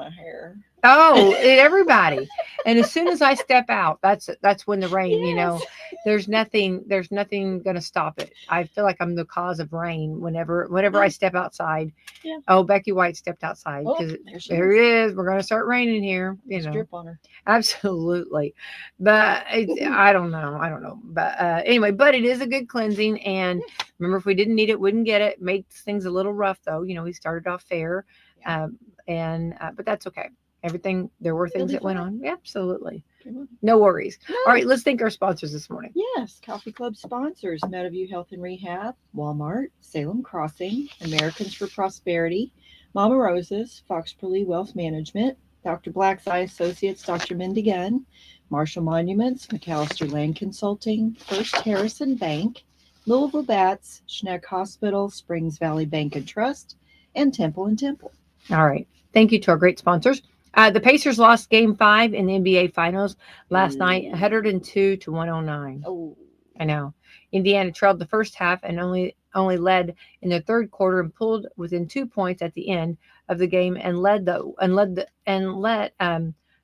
my hair. Oh, everybody. And as soon as I step out, that's when the rain, Yes. there's nothing going to stop it. I feel like I'm the cause of rain whenever I step outside. Yeah. Oh, Becky White stepped outside Oh, because there she there is. it is. We're going to start raining here, There's a drip on her. Absolutely. But I don't know. I don't know. But anyway, but it is a good cleansing. And remember, if we didn't need it, wouldn't get it. Makes things a little rough, though. We started off fair. Yeah. But that's okay. Everything, there were It'll things be that went fine. on. Yeah, absolutely. No. No worries. All right, let's thank our sponsors this morning. Yes, Coffee Club sponsors Meadowview Health and Rehab, Walmart, Salem Crossing, Americans for Prosperity, Mama Roses, Fox Purley Wealth Management, Dr. Black's Eye Associates, Dr. Mindy Gunn, Marshall Monuments, McAllister Land Consulting, First Harrison Bank, Louisville Bats, Schneck Hospital, Springs Valley Bank and Trust, and Temple and Temple. All right. Thank you to our great sponsors. The Pacers lost Game 5 in the NBA Finals last night, 102-109. Oh, I know. Indiana trailed the first half and only led in the third quarter and pulled within 2 points at the end of the game and let the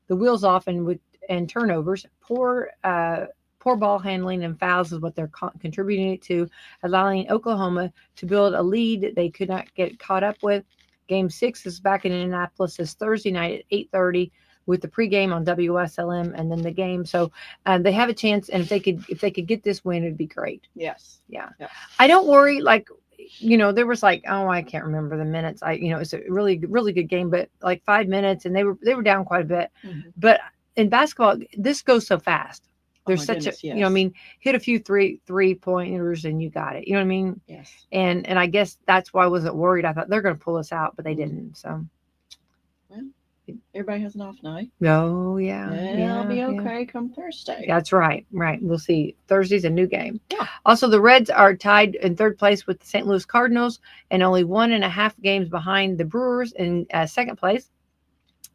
wheels off and turnovers. Poor ball handling and fouls is what they're contributing it to, allowing Oklahoma to build a lead they could not get caught up with. Game 6 is back in Indianapolis this Thursday night at 8:30 with the pregame on Wslm and then the game. So they have a chance, and if they could get this win, it'd be great. yes. Yeah. Yeah. I don't worry. There was I can't remember the minutes. It's a really, really good game, but like 5 minutes, and they were down quite a bit. Mm-hmm. But in basketball, this goes so fast. There's such goodness, a, yes. Hit a few three pointers and you got it. You know what I mean? Yes. And I guess that's why I wasn't worried. I thought they're going to pull us out, but they didn't. So. Well, everybody has an off night. Oh, yeah. I'll be okay come Thursday. That's right. Right. We'll see. Thursday's a new game. Yeah. Also, the Reds are tied in third place with the St. Louis Cardinals and only 1.5 games behind the Brewers in second place.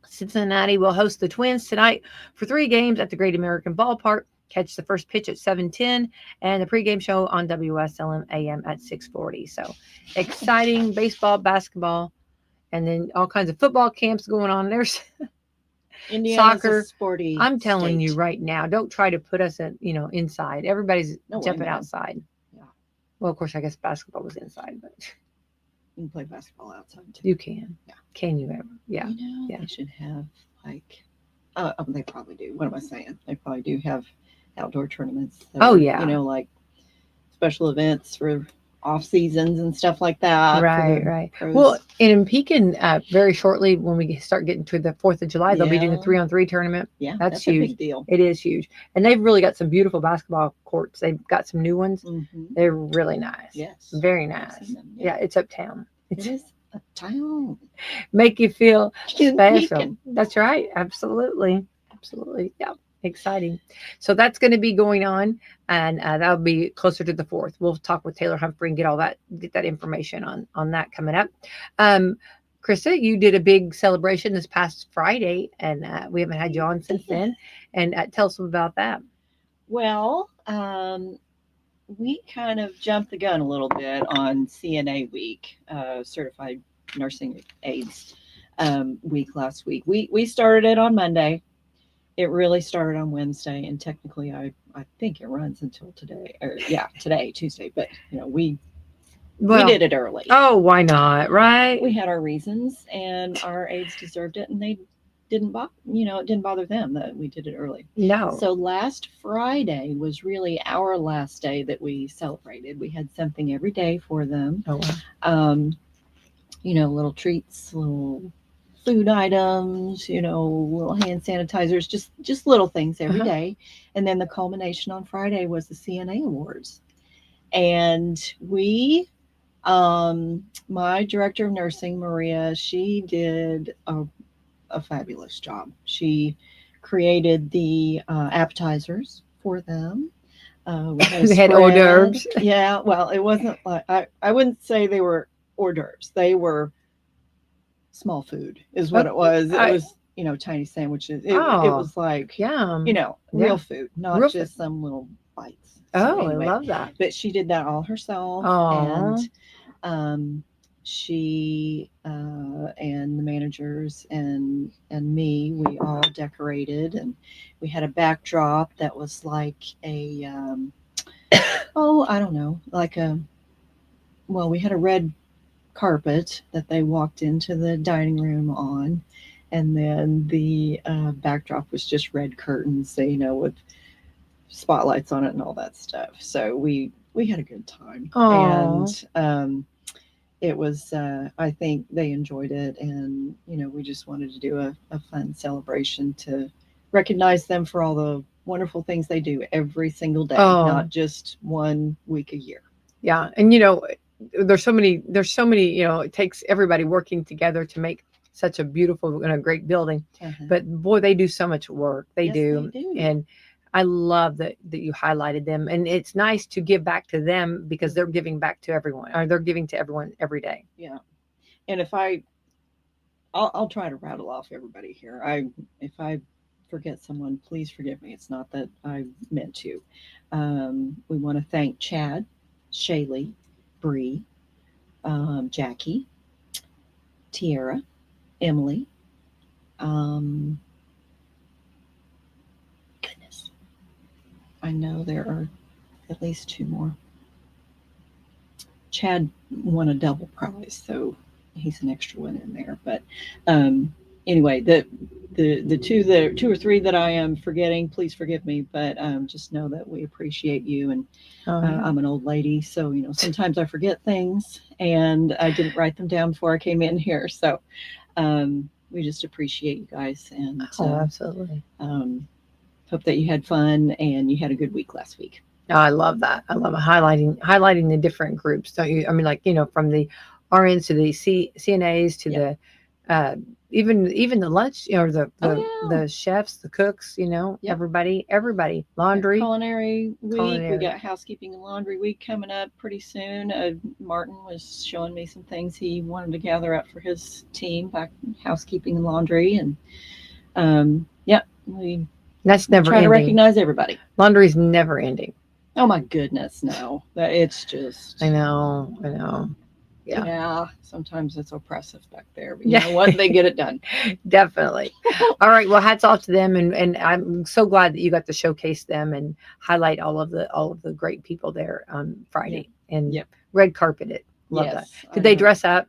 Cincinnati will host the Twins tonight for 3 games at the Great American Ballpark. Catch the first pitch at 7:10 and the pregame show on WSLM AM at 6:40. So exciting baseball, basketball, and then all kinds of football camps going on. There's soccer, sporty. I'm telling you right now, don't try to put us inside. Everybody's jumping outside. Yeah. Well, of course, I guess basketball was inside, but you can play basketball outside too. You can. Yeah. Can you ever? Yeah. They should have they probably do. What am I saying? They probably do have outdoor tournaments. Like special events for off seasons and stuff like that. Right. Well, in Pekin, very shortly when we start getting to the 4th of July, they'll be doing a 3-on-3 tournament. Yeah, that's huge. A big deal. It is huge, and they've really got some beautiful basketball courts. They've got some new ones. Mm-hmm. They're really nice. Yes, very nice. Yeah, it's uptown. It is uptown. Make you feel special. That's right. Absolutely. Yeah. Exciting. So that's going to be going on, and that'll be closer to the 4th. We'll talk with Taylor Humphrey and get that information on that coming up. Krista, you did a big celebration this past Friday, and we haven't had you on since then. And tell us about that. Well, we kind of jumped the gun a little bit on CNA week, Certified Nursing Aides week last week. We started it on Monday. It really started on Wednesday, and technically I think it runs until today, Tuesday. But we did it early. Oh, why not? Right? We had our reasons, and our aides deserved it, and they didn't bother. It didn't bother them that we did it early. No. So last Friday was really our last day that we celebrated. We had something every day for them. Oh wow. Little treats, little food items, little hand sanitizers, just little things every day. And then the culmination on Friday was the CNA Awards. And we, my director of nursing, Maria, she did a fabulous job. She created the appetizers for them. They had hors d'oeuvres. Yeah, well, it wasn't like, I wouldn't say they were hors d'oeuvres. They were small food is what it was. It was, tiny sandwiches. It was like, yum. Real food, not real just some little bites. So anyway, I love that. But she did that all herself. Aww. And she and the managers and me, we all decorated, and we had a backdrop that was like a oh, I don't know, like a, well, we had a red carpet that they walked into the dining room on, and then the backdrop was just red curtains, so, with spotlights on it and all that stuff. So we had a good time, Oh, and it was I think they enjoyed it, and we just wanted to do a fun celebration to recognize them for all the wonderful things they do every single day, oh, not just 1 week a year. yeah. And there's so many, it takes everybody working together to make such a beautiful and a great building. Uh-huh. But boy, they do so much work. They Yes, they do. do. And I love that you highlighted them. And it's nice to give back to them because they're Mhm. giving back to everyone, or they're giving to everyone every day. Yeah, and I'll try to rattle off everybody here. If I forget someone, please forgive me. It's not that I meant to. We want to thank Chad, Shaylee, Bree, Jackie, Tiara, Emily. Um, Goodness, I know there are at least two more. Chad won a double prize, so he's an extra one in there. But um, anyway, the two or three that I am forgetting, please forgive me. But just know that we appreciate you, and Oh, yeah. I'm an old lady, so sometimes I forget things, and I didn't write them down before I came in here. So we just appreciate you guys, and Oh, absolutely. um, hope that you had fun and you had a good week last week. No, I love that. I love highlighting the different groups, don't you? I mean, like, from the RNs to the CNAs to Yep. the uh, even the lunch, or the Oh the yeah. the chefs, the cooks, Yep. everybody, Got laundry, culinary week. We culinary. got housekeeping and laundry week coming up pretty soon. Martin was showing me some things he wanted to gather up for his team, back housekeeping and laundry, and yeah, we That's never try to ending. recognize everybody. Laundry's never ending. Oh my goodness, no, it's I just know. I know. Yeah. yeah. Sometimes it's oppressive back there, but you Yeah. know what? They get it done. Definitely. All right. Well, hats off to them, and I'm so glad that you got to showcase them and highlight all of the great people there on Yep. Friday and Yep. red carpeted. Love that. Yes, Did I they know. dress up?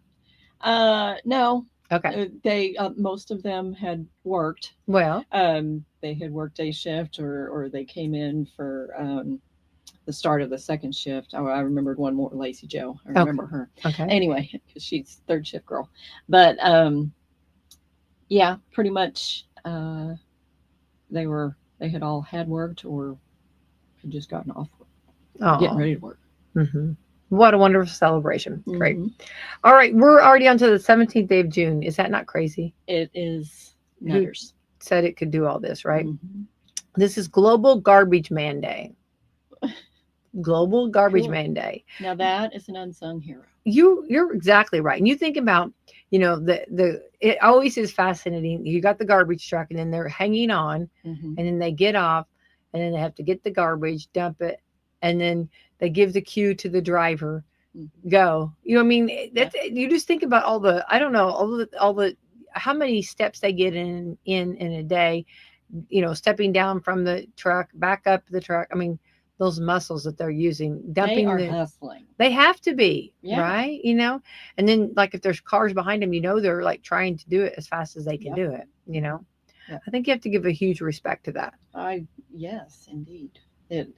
No, Okay. they most of them had worked. Well. They had worked day shift, or they came in for the start of the second shift. Oh, I remembered one more, Lacey Joe. I Okay. remember her. Okay. Anyway, because she's third shift girl. But yeah, pretty much they had all had worked or had just gotten off work, or getting Oh. ready to work. Hmm. What a wonderful celebration. Great. Hmm. All right. We're already on to the 17th day of June. Is that not crazy? It is Who nutters. said it could do all this, right? Hmm. This is Global Garbage Man Day. Global Garbage Cool. Man Day. Now that is an unsung hero. You're exactly right. And you think about, the it always is fascinating. You got the garbage truck, and then they're hanging on, Hmm. and then they get off, and then they have to get the garbage, dump it, and then they give the cue to the driver, Hmm. go. I mean, Yeah. that's, you just think about all the, I don't know, all the how many steps they get in a day, stepping down from the truck, back up the truck. I mean, those muscles that they're using, They dumping are the, hustling. they have to be, Yeah. right? And then, like, if there's cars behind them, they're like trying to do it as fast as they can Yep. do it. Yep. I think you have to give a huge respect to that. Yes, indeed. It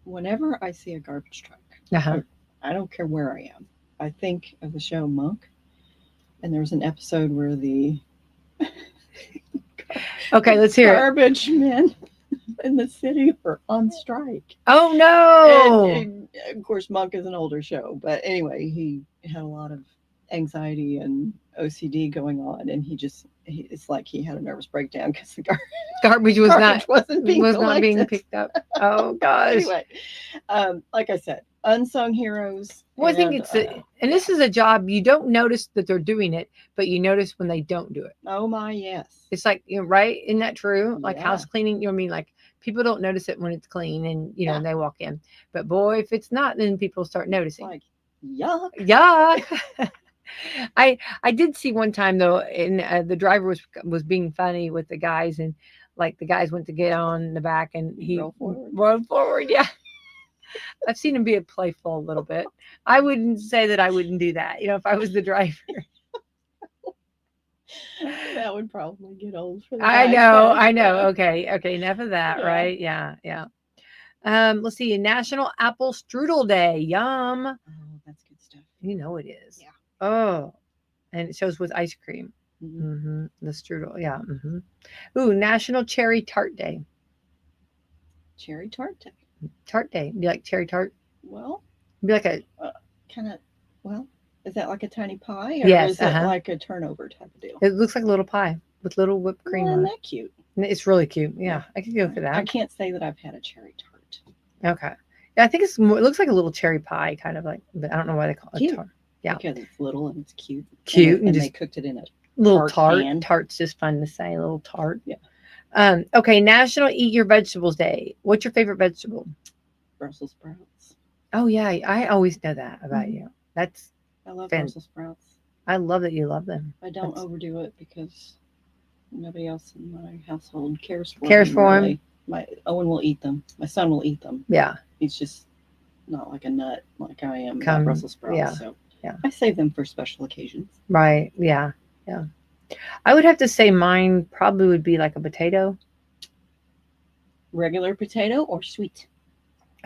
whenever I see a garbage truck, Uh-huh. I don't care where I am. I think of the show Monk, and there was an episode where the Okay, let's hear it. garbage men in the city were on strike. Oh And, no. of course, Monk is an older show, but anyway, he had a lot of anxiety and OCD going on, and it's like he had a nervous breakdown because the Garbage was not garbage wasn't being being collected. picked up. Oh gosh. Anyway, like I said, unsung heroes, Well, I think and and yeah. this is a job you don't notice that they're doing it, but you notice when they don't do it. Oh my, yes, It's like, right? Isn't that true? Like yeah, house cleaning, what I mean? Like, people don't notice it when it's clean, and yeah. and they walk in. But boy, if it's not, then people start It's noticing. like, Yuck. Yuck. I did see one time though, and the driver was being funny with the guys, and like the guys went to get on the back, and he Roll forward. rolled forward. Yeah, I've seen him be playful a little bit. I wouldn't say that I wouldn't do that. You know, if I was the driver. That would probably get old for the I guys know, fast, I know. but Okay, enough of that, yeah. right? Yeah, yeah. Let's see, National Apple Strudel Day. Yum. Oh, that's good stuff. You know it is. Yeah. Oh, and it shows with ice cream. Mhm. The strudel, yeah. Ooh, National Cherry Tart Day. Cherry tart day. Tart Day. Do you like cherry tart? Well, Be like a kind of. Well, is that like a tiny pie, or yes. is it like a turnover type of deal? It looks like a little pie with little whipped cream Well, on isn't it. that cute? It's really cute. Yeah, Yeah. I could go for I that. can't say that I've had a cherry tart. Okay. Yeah, I think it's more. It looks like a little cherry pie, kind of like. But I don't know why they call it Cute. tart. Yeah. Because it's little and it's cute. Cute and and they just cooked it in a little tart. pan. Tart's just fun to say. A little tart. Yeah. Okay. National Eat Your Vegetables Day. What's your favorite vegetable? Brussels sprouts. Oh yeah, I always know that about Mhm. you. That's I love Fan- Brussels sprouts. I love that you love them. I don't That's- overdo it because nobody else in my household cares for Cares them. for 'em? Really. My Owen will eat them. My son will eat them. Yeah. He's just not like a nut like I am Come- about Brussels sprouts. yeah, So yeah. I save them for special occasions. Right. Yeah. Yeah. I would have to say mine probably would be like a potato. Regular potato or sweet?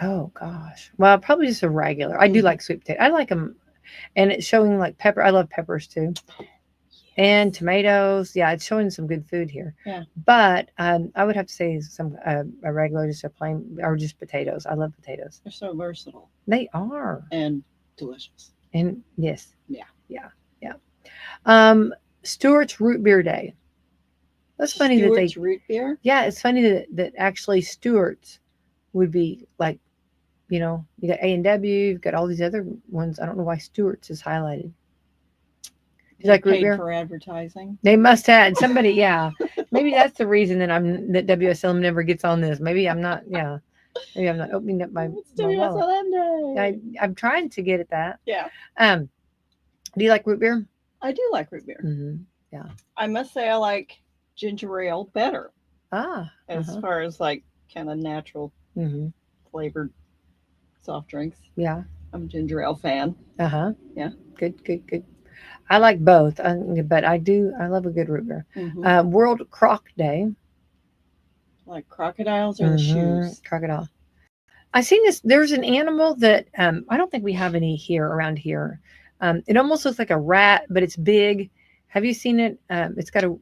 Oh gosh. Well, probably just a regular. I do Mhm. like sweet potato. I like them, and it's showing like pepper. I love peppers too, and tomatoes. Yeah, it's showing some good food here. Yeah. But I would have to say some a regular, just a plain, or just potatoes. I love potatoes. They're so versatile They are, and delicious. and yes. Yeah. Yeah. Stewart's Root Beer Day. That's funny Stewart's that root beer. yeah, it's funny that actually Stewart's would be like, you know, you got A&W, you've got all these other ones. I don't know why Stewart's is highlighted. You like root Paid beer? for advertising. They must have somebody, yeah. Maybe that's the reason that that WSLM never gets on this. Maybe I'm not, yeah. Maybe I'm not opening up my It's wallet. WSLM Day. I'm trying to get at that. Yeah, Do you like root beer? I do like root beer. Yeah. I must say I like ginger ale better Ah. as far as like kind of natural flavored soft drinks. Yeah. I'm a ginger ale fan. Yeah. Good. I like both, but I love a good root beer. World Croc Day. Like crocodiles or the shoes. Crocodile. I seen this. There's an animal that I don't think we have any here around here. It almost looks like a rat, but it's big. Have you seen it? It's got a.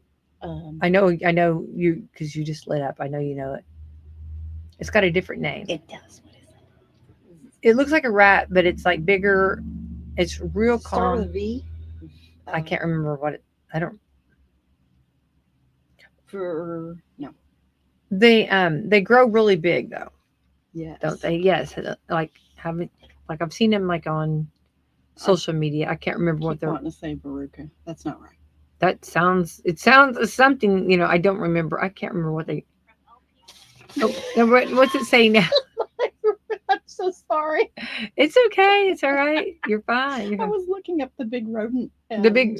I know you because you just lit up. I know you know it. It's got a different name. It does. What is it? It looks like a rat, but it's like bigger. It's real Start calm. with a V. I can't remember what it. I don't. No. They grow really big though. Yes. Don't they? Yes. Like I've seen them like on social media. I can't remember what they're. Wanting to say Baruka. That's not right. It sounds something, you know, I don't remember. I can't remember what they. Oh, what's it saying now? I'm so sorry. It's okay. It's all right. You're fine. I was looking up the big rodent. And, The big-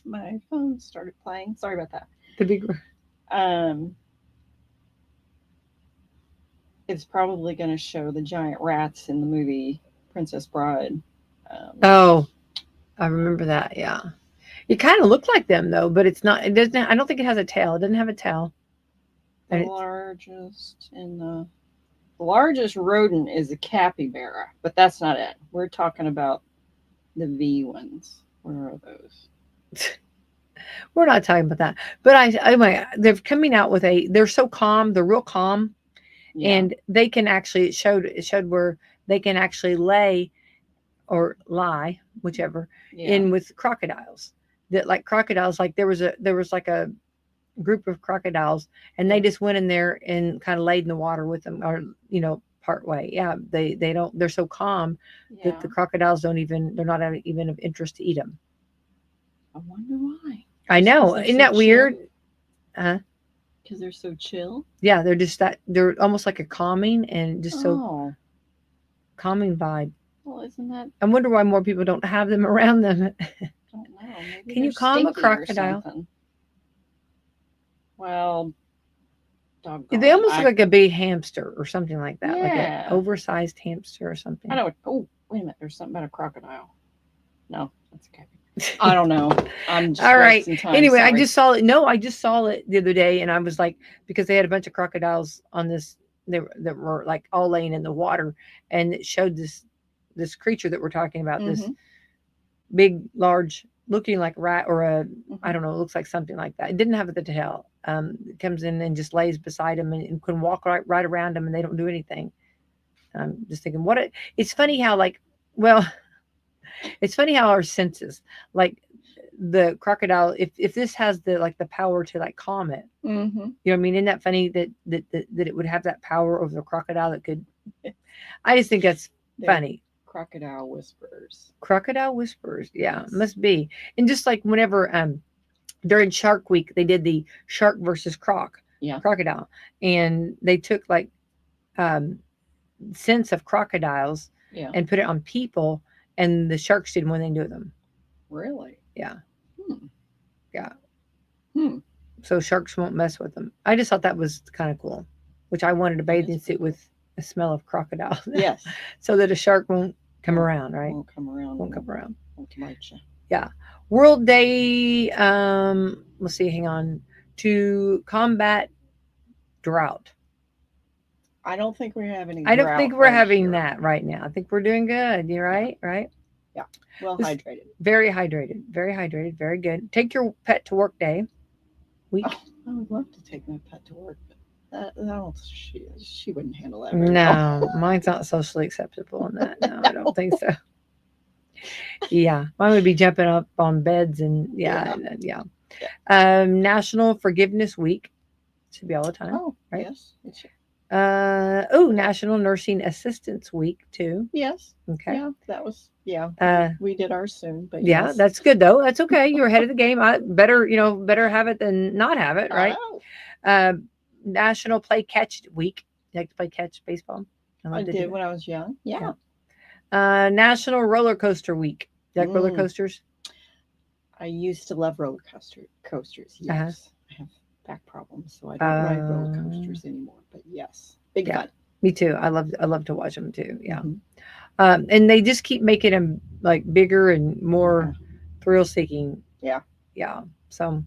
my phone started playing. Sorry about that. The big. It's probably going to show the giant rats in the movie Princess Bride. Oh, I remember that. Yeah, it kind of looked like them though, but it's not. It doesn't. I don't think it has a tail. It doesn't have a tail. The largest rodent is a capybara, but that's not it. We're talking about the V ones. Where are those? We're not talking about that. But anyway, they're coming out with they're so calm. They're real calm. Yeah. And they can actually, it showed where they can actually lay or lie, whichever, in with crocodiles. That like crocodiles, like there was like a group of crocodiles, and they just went in there and kind of laid in the water with them, or you know, part way. Yeah, they don't. They're so calm that the crocodiles they're not even of interest to eat them. I wonder why. I know, isn't that weird? Because they're so chill. Yeah, they're just they're almost like a calming and just so calming vibe. Well, isn't that? I wonder why more people don't have them around them. Don't know. Maybe Can they're you calm a stinky or crocodile? something. Well, They doggone. almost look like a big hamster or something like that, like an Yeah. oversized hamster or I something. know. Oh, wait a minute. There's something about a crocodile. No, that's okay. I don't know. I'm just All right. wasting time. Anyway, I Sorry. just saw it. No, I just saw it the other day, and I was like, because they had a bunch of crocodiles on this, that were like all laying in the water, and it showed this creature that we're talking about, this Mm-hmm. big, large, looking like a rat or a, I Mm-hmm. don't know, it looks like something like that. It didn't have the tail. It comes in and just lays beside him and can walk right around him, and they don't do anything. I'm just thinking, it's funny how like, well, it's funny how our senses, like the crocodile, if this has the like the power to like calm it, Mm-hmm. you know what I mean? Isn't that funny that it would have that power over the crocodile that could? I just think that's They're funny. crocodile whisperers. Crocodile whispers, yeah, Yes. must be. And just like whenever during Shark Week they did the shark versus Yeah. crocodile, and they took like um scents of crocodiles Yeah. and put it on people, and the sharks didn't want anything to do with them. Really? Yeah, Hmm. yeah. Hmm. So sharks won't mess with them. I just thought that was kind of cool, which I wanted a That is bathing suit pretty cool. with a smell of crocodile, Yes. so that a shark won't come Won't, around, right? won't come around. Won't come around. Won't bite you. Yeah. World Day. Let's see. Hang on. To combat drought. I don't think we have any I don't think drought we're right having here. that right now. I think we're doing good. You're Yeah. right. Right. Yeah. Well This hydrated. very hydrated. Very hydrated. Very good. Take your pet to work day. Week. Oh, I would love to take my pet to work, but no, she wouldn't handle that very well. No, mine's not socially acceptable in that. No, I don't think so. Yeah, mine would be jumping up on beds and yeah, Yeah. yeah. Yeah. National Forgiveness Week should be all the time, Oh, right? yes. It should. National Nursing Assistance Week too. Yes. Okay. Yeah, that was, yeah. Uh, We did ours soon, but yeah, yes. that's good though. That's okay. You're ahead of the game. I better, better have it than not have it, I right? know. Uh, National Play Catch Week. You like to play catch baseball? I I love to do did it. when I was young. Yeah. National Roller Coaster Week. You like roller Mm, coasters? I used to love coasters. Uh-huh. Yes. I have back problems, so I don't ride roller Uh, coasters anymore. But yes, big yeah, fun. me too. I love to watch them too. Yeah. Mhm. And they just keep making them like bigger and more thrill seeking. Yeah. Yeah. So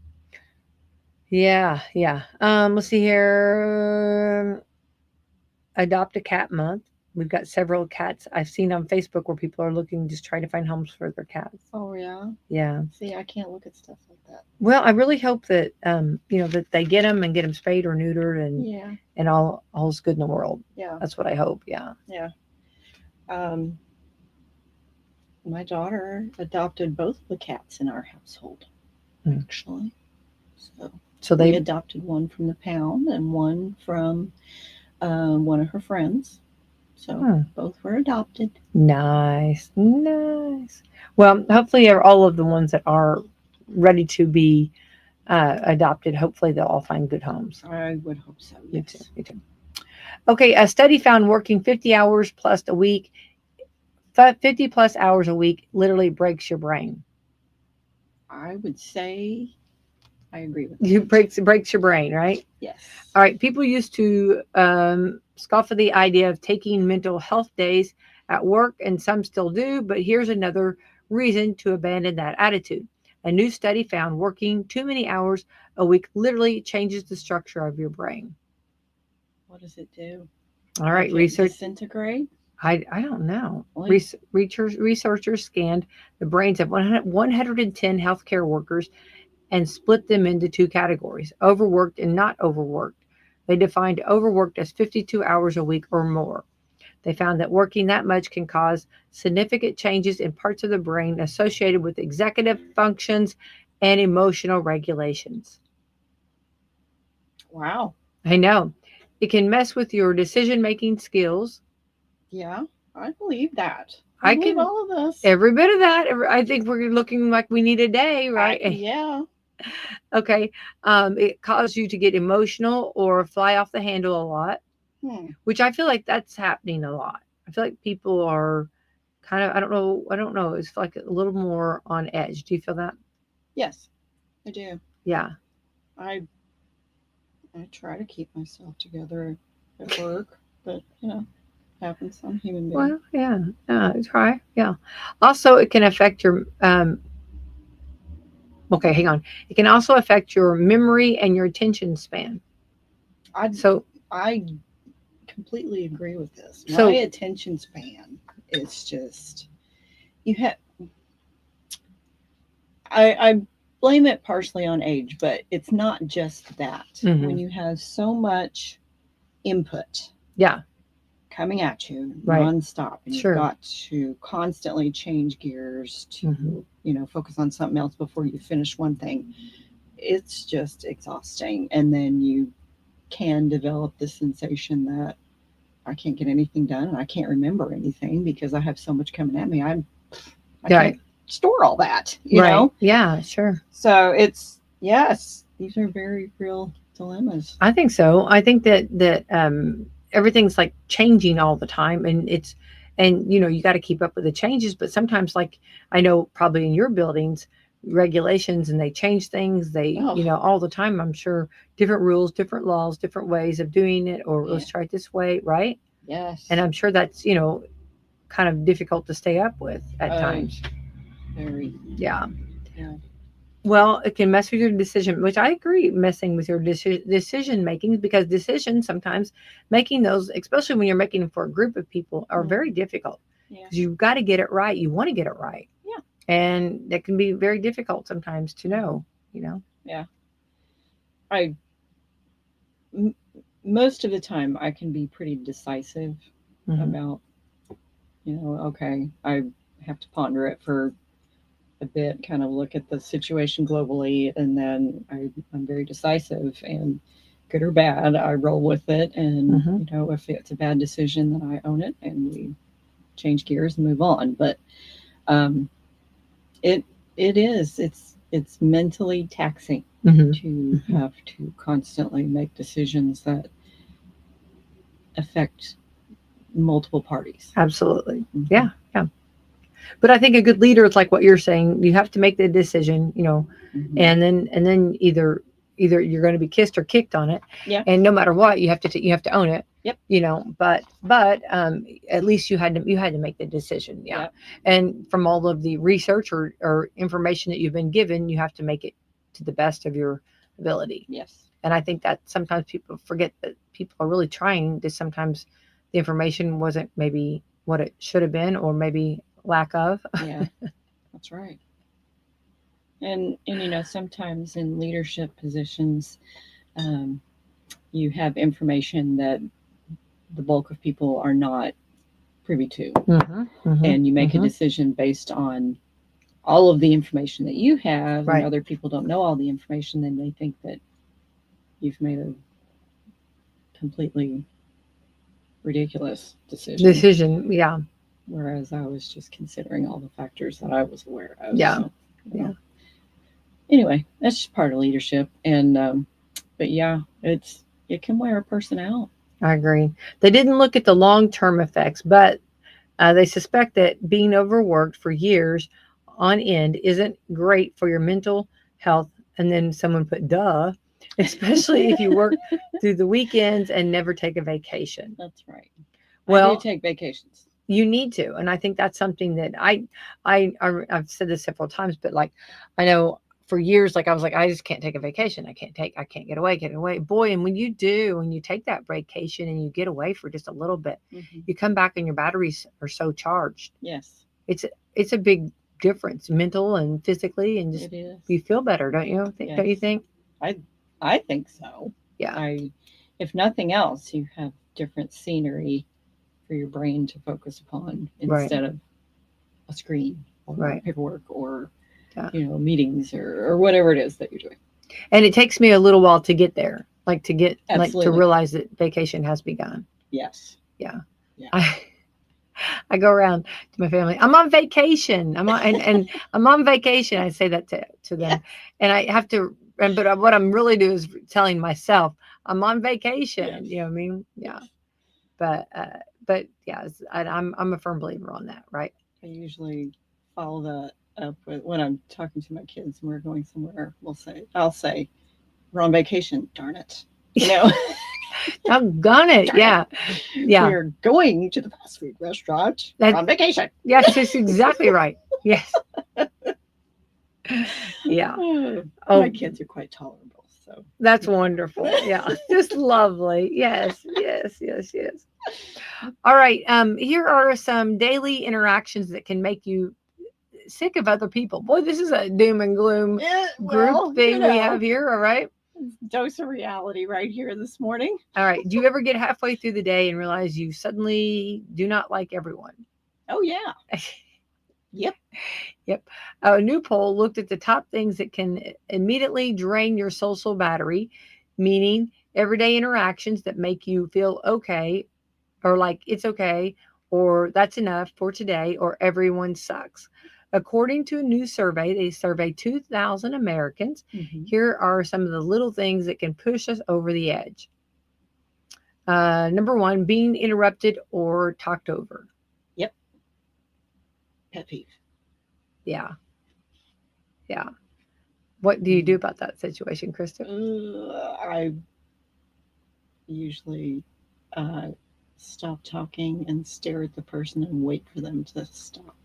yeah, yeah. Let's see here. Adopt a cat month. We've got several cats I've seen on Facebook where people are looking, just trying to find homes for their cats. Oh yeah. Yeah. See, I can't look at stuff like that. Well, I really hope that that they get them and get them spayed or neutered Yeah. and all's good in the world. Yeah. That's what I hope. Yeah. Yeah. Um, my daughter adopted both the cats in our household, Hmm. actually. So So we they adopted one from the pound and one from one of her friends. So both were adopted. nice, nice. Well, hopefully, all of the ones that are ready to be adopted, hopefully they'll all find good homes. I would hope so. Me Yes. too. Me too. Okay, a study found working 50 hours plus a week, 50 plus hours a week, literally breaks your brain. I would say I agree with You that. breaks your brain, right? Yes. All right. People used to scoff at the idea of taking mental health days at work, and some still do. But here's another reason to abandon that attitude. A new study found working too many hours a week literally changes the structure of your brain. What does it do? All right, Make it research. disintegrate. I don't know. Really? Researchers scanned the brains of 110 healthcare workers and split them into two categories: overworked and not overworked. They defined overworked as 52 hours a week or more. They found that working that much can cause significant changes in parts of the brain associated with executive functions and emotional regulations. Wow. I know. It can mess with your decision making skills. Yeah, I believe that. I believe can all of this. every bit of that. I think we're looking like we need a day, right? Yeah. Okay. It caused you to get emotional or fly off the handle a lot, Hmm. which I feel like that's happening a lot. I feel like people are kind of, I don't know, it's like a little more on edge. Do you feel that? Yes, I do. Yeah. I I try to keep myself together at work, but happens. I'm a human being. Well, yeah. Try. Yeah. Also, it can affect your okay, hang on. It can also affect your memory and your attention span. I So, I completely agree with this. My so attention span is just you have. I blame it partially on age, but it's not just that. When mhm. you have so much input Yeah, coming at you right. nonstop, and you've Sure. got to constantly change gears to Mhm. focus on something else before you finish one thing. It's just exhausting, and then you can develop the sensation that I can't get anything done and I can't remember anything because I have so much coming at me. I can't Right. store all that. Right. Yeah, sure. So it's yes, these are very real dilemmas. I think so. I think that everything's like changing all the time, and you know, you got to keep up with the changes. But sometimes, like I know probably in your buildings, regulations and they change things. They, Oh, you know, all the time. I'm sure different rules, different laws, different ways of doing it, or yeah, let's try it this way, right? And yes. I'm sure that's, you know, kind of difficult to stay up with at Uh, times. very. Yeah. Yeah. Well, it can mess with your decision, which I agree, messing with your decision making because decisions sometimes making those, especially when you're making them for a group of people, are Mm, very difficult yeah. because you've got to get it right. You want to get it right, Yeah. and that can be very difficult sometimes to Hmm. know. You know. Yeah. I m- Most of the time I can be pretty decisive Hmm. about okay, I have to ponder it for a bit, kind of look at the situation globally, and then I'm very decisive and good or bad, I roll with it. And, Hmm. if it's a bad decision, then I own it and we change gears and move on. But um, it it's mentally taxing Hmm. to Hmm. have to constantly make decisions that affect multiple parties. Absolutely. Hmm. Yeah. Yeah. But I think a good leader is like what you're saying. You have to make the decision, you know, Hmm. and then either you're going to be kissed or kicked on it, Yeah. and no matter what, you have to own it. Yep. You know, but at least you had to make the decision. Yeah, Yep. and from all of the research or information that you've been given, you have to make it to the best of your ability. Yes. And I think that sometimes people forget that people are really trying to sometimes the information wasn't maybe what it should have been or maybe lack of. Yeah. That's right. And sometimes in leadership positions, um, you have information that the bulk of people are not privy to, Hmm. Hmm. and you make a Hmm. decision based on all of the information that you have, and Right. other people don't know all the information. Then they think that you've made a completely ridiculous decision, Decision. Yeah. whereas I was just considering all the factors that I was aware of. Yeah. So, Yeah. anyway, that's just part of leadership. And but yeah, it can wear a person out. I agree. They didn't look at the long term effects, but they suspect that being overworked for years on end isn't great for your mental health. And then someone put, duh, especially if you work through the weekends and never take a vacation. That's right. I do Well, take vacations. you need to, and I think that's something that I've said this several times, but like I know for years, like I was like, I just can't take a vacation. I can't get away, boy. And when you do, when you take that vacation and you get away for just a little bit, Hmm. you come back and your batteries are so charged. Yes, It's it's a big difference, mental and physically, and just it is. you feel better, don't you? Yes, Don't you think? I I think so. Yeah. I, if nothing else, you have different scenery for your brain to focus upon Right. instead of a screen or Right. paperwork or Yeah. meetings or whatever it is that you're doing. And it takes me a little while to get there, like to get like to Absolutely. realize that vacation has begun. Yes. Yeah. Yeah. I go around to my family. I'm on vacation. And I'm on vacation. I say that to Yeah. them, and I have to. And but what I'm really doing is telling myself I'm on vacation. Yes. You know what I mean? Yeah. Yes. But yeah, I'm a firm believer on that. Right. I usually follow that up with when I'm talking to my kids and we're going somewhere. I'll say, we're on vacation. Darn it, you know, Doggone it. darn it. Yeah. Yeah. We're going to the fast food restaurant. We're That, on vacation. yes, that's exactly right. Yes. Yeah. My Oh, kids are quite tolerable, so that's wonderful. Yeah. Just lovely. Yes. Yes. Yes. Yes. All right. Here are some daily interactions that can make you sick of other people. Boy, this is a doom and gloom yeah. group Well, thing we have here. All right. dose of reality right here this morning. All right. Do you ever get halfway through the day and realize you suddenly do not like everyone? Oh yeah. Yep. Yep. A new poll looked at the top things that can immediately drain your social battery, meaning everyday interactions that make you feel okay, or like it's okay, or that's enough for today, or everyone sucks. According to a new survey, they surveyed 2,000 Americans. Mm-hmm. Here are some of the little things that can push us over the edge. Number one, being interrupted or talked over. Yep. Pet peeve. Yeah. Yeah. What do you do about that situation, Krista? I usually uh, stop talking and stare at the person and wait for them to stop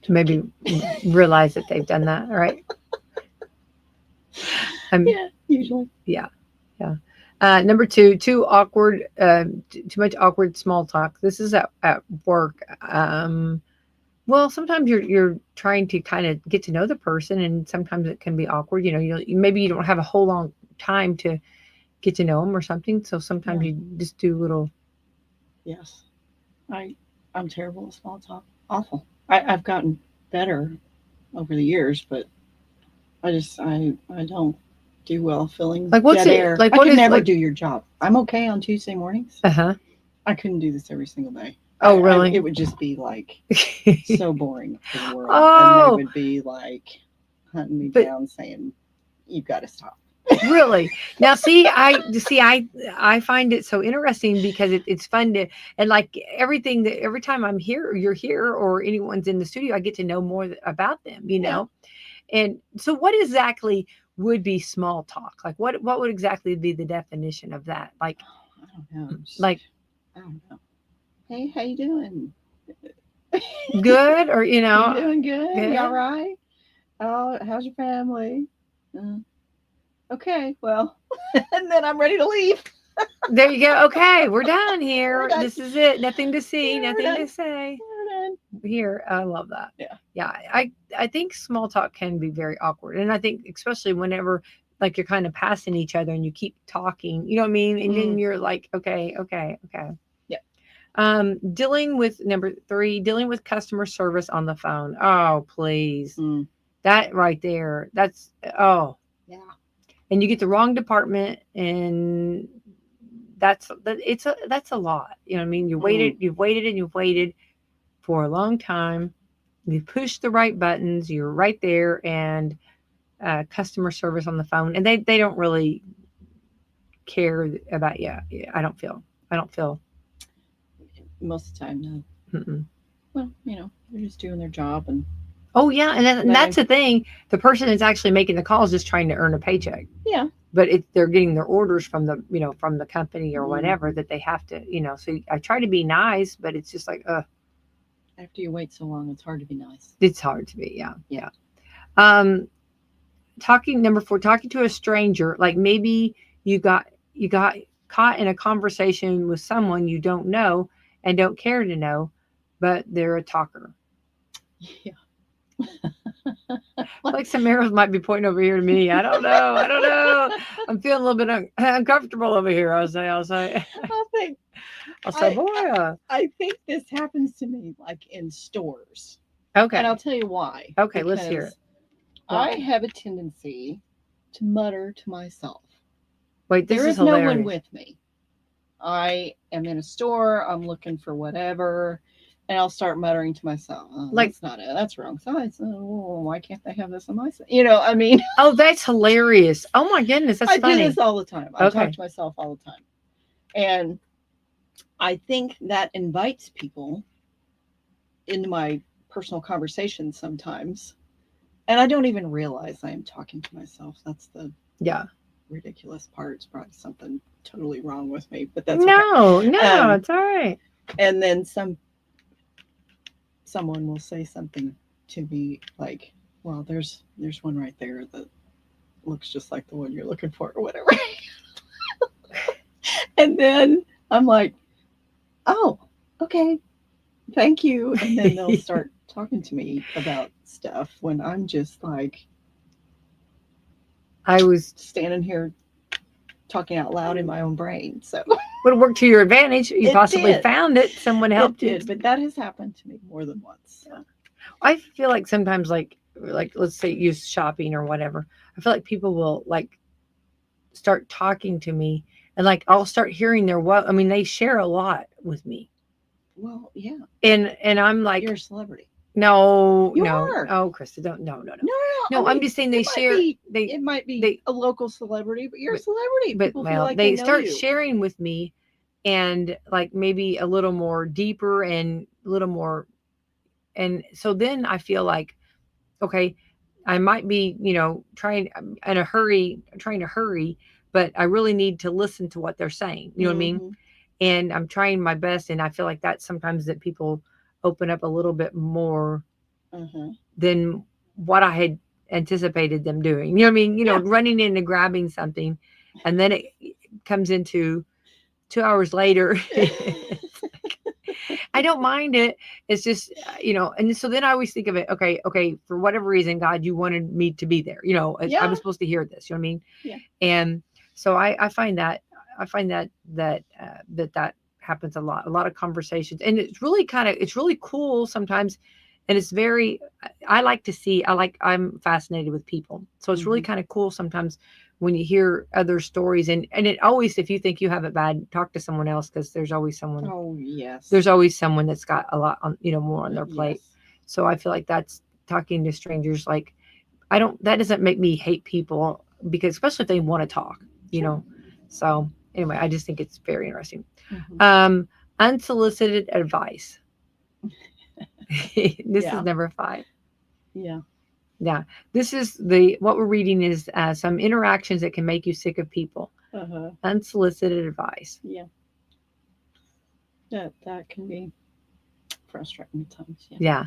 Maybe talking. realize that they've done that, right? Yeah, usually. Yeah, yeah. Number two, too much awkward small talk. This is at work. Well, sometimes you're trying to kind of get to know the person, and sometimes it can be awkward. You know, maybe you don't have a whole long time to get to know them or something. So sometimes Yeah. you just do little. Yes. I'm terrible at small talk. Awful. I've gotten better over the years, but I don't do well filling Like what's dead it air. like? I What could is never like? do your job. I'm okay on Tuesday mornings. Uh-huh. I couldn't do this every single day. Oh, really? It would just be like so boring for the world, and they Oh, would be like hunting me but down, saying, "You've got to stop." really? Now, I find it so interesting because it's fun to, and like everything that every time I'm here, or you're here, or anyone's in the studio, I get to know more about them, you Yeah. know? And so what exactly would be small talk? Like what would exactly be the definition of that? I don't know. Like I don't know. Hey, how you doing? good or you You know, doing good? You all good? right? Oh, how's your family? Uh, okay, well, and then I'm ready to leave. There you go. Okay, we're done We're here. done. This is it. Nothing to see, Yeah, we're nothing done. to say. We're done. Here, I love that. Yeah. Yeah, I think small talk can be very awkward, and I think especially whenever like you're kind of passing each other and you keep talking, you know what I mean, and then Mm. you're like, okay, okay, okay. Yeah. Dealing with number three, dealing with customer service on the phone. Oh, please, Mm. that right there. That's oh, Yeah. and you get the wrong department, and that's a lot. You know what I mean? Mm. You've waited, and you've waited for a long time. You push the right buttons, you're right there, and customer service on the phone, and they don't really care about you. I don't feel. Most of the time, no. Mm-mm. Well, they're just doing their job, and Oh yeah, and they, that's the thing. The person that's actually making the call is just trying to earn a paycheck. yeah. But they're getting their orders from the from the company or Mm. whatever that they have to So I try to be nice, but it's just like After you wait so long, it's hard to be nice. it's hard to be. Yeah, Yeah. yeah. Talking number four, talking to a stranger, like maybe you got caught in a conversation with someone you don't know and don't care to know, but they're a talker. Yeah. Like some arrows might be pointing over here to me. I don't know. I don't know. I'm feeling a little bit uncomfortable over here. I'll say. I think I'll say, I, boy. I think this happens to me like in stores, Okay. and I'll tell you why. Okay, let's hear it. I Why? have a tendency to mutter to myself. Wait, this There is is no one hilarious. with me. I am in a store. I'm looking for whatever, and I'll start muttering to myself. Oh, Like- that's not it. That's wrong size. Oh, why can't they have this on my side? I mean, Oh, that's hilarious. Oh my goodness, that's I funny. do this all the time. I Okay. talk to myself all the time, and I think that invites people into my personal conversations sometimes, and I don't even realize I am talking to myself. That's the Yeah. ridiculous part. It's probably something totally wrong with me, but that's okay. No, it's all right. And then someone will say something to me like, "Well, there's one right there that looks just like the one you're looking for," or whatever. And then I'm like, "Oh, okay, thank you." And then they'll start talking to me about stuff when I'm just like I was standing here talking out loud in my own brain. So would have worked to your advantage. You it possibly did. found it. Someone It helped you. did, but that has happened to me more than once. So. I feel like sometimes, like let's say use shopping or whatever. I feel like people will like start talking to me, and like I'll start hearing their what. I mean, they share a lot with me, Well, yeah, and I'm like, you're a celebrity. no, You no, are. oh, Krista, don't, no, no, no, No, no. I I'm mean, just saying they share. it might be They a local celebrity, but you're a but celebrity. but People feel well, like they they know start you. sharing with me, and like maybe a little more deeper and a little more, and so then I feel like, okay, I might be, trying in a hurry, trying to hurry, but I really need to listen to what they're saying. You know what I mean? Mm-hmm. And I'm trying my best, and I feel like that's sometimes that people open up a little bit more Mm-hmm. than what I had anticipated them doing. You know what I mean? Yeah. Running in and grabbing something, and then it comes into 2 hours later. I don't mind it. It's just, and so then I always think of it, okay, for whatever reason, God, you wanted me to be there. I Yeah. was supposed to hear this, you know what I mean? Yeah. And so I find that happens a lot of conversations, and it's really cool sometimes. And it's very, I'm fascinated with people. So it's really Mm-hmm. kind of cool sometimes when you hear other stories, and it always, if you think you have it bad, talk to someone else, because there's always someone Oh yes. that's got a lot on, more on their plate. Yes. So I feel like that's talking to strangers. Like, that doesn't make me hate people, because especially if they want to talk, Sure. So anyway, I just think it's very interesting. Mm-hmm. Unsolicited advice. This is Yeah. number 5. Yeah. Yeah. This is what we're reading is some interactions that can make you sick of people. Uh-huh. Unsolicited advice. Yeah. That can be frustrating at times. Yeah. Yeah.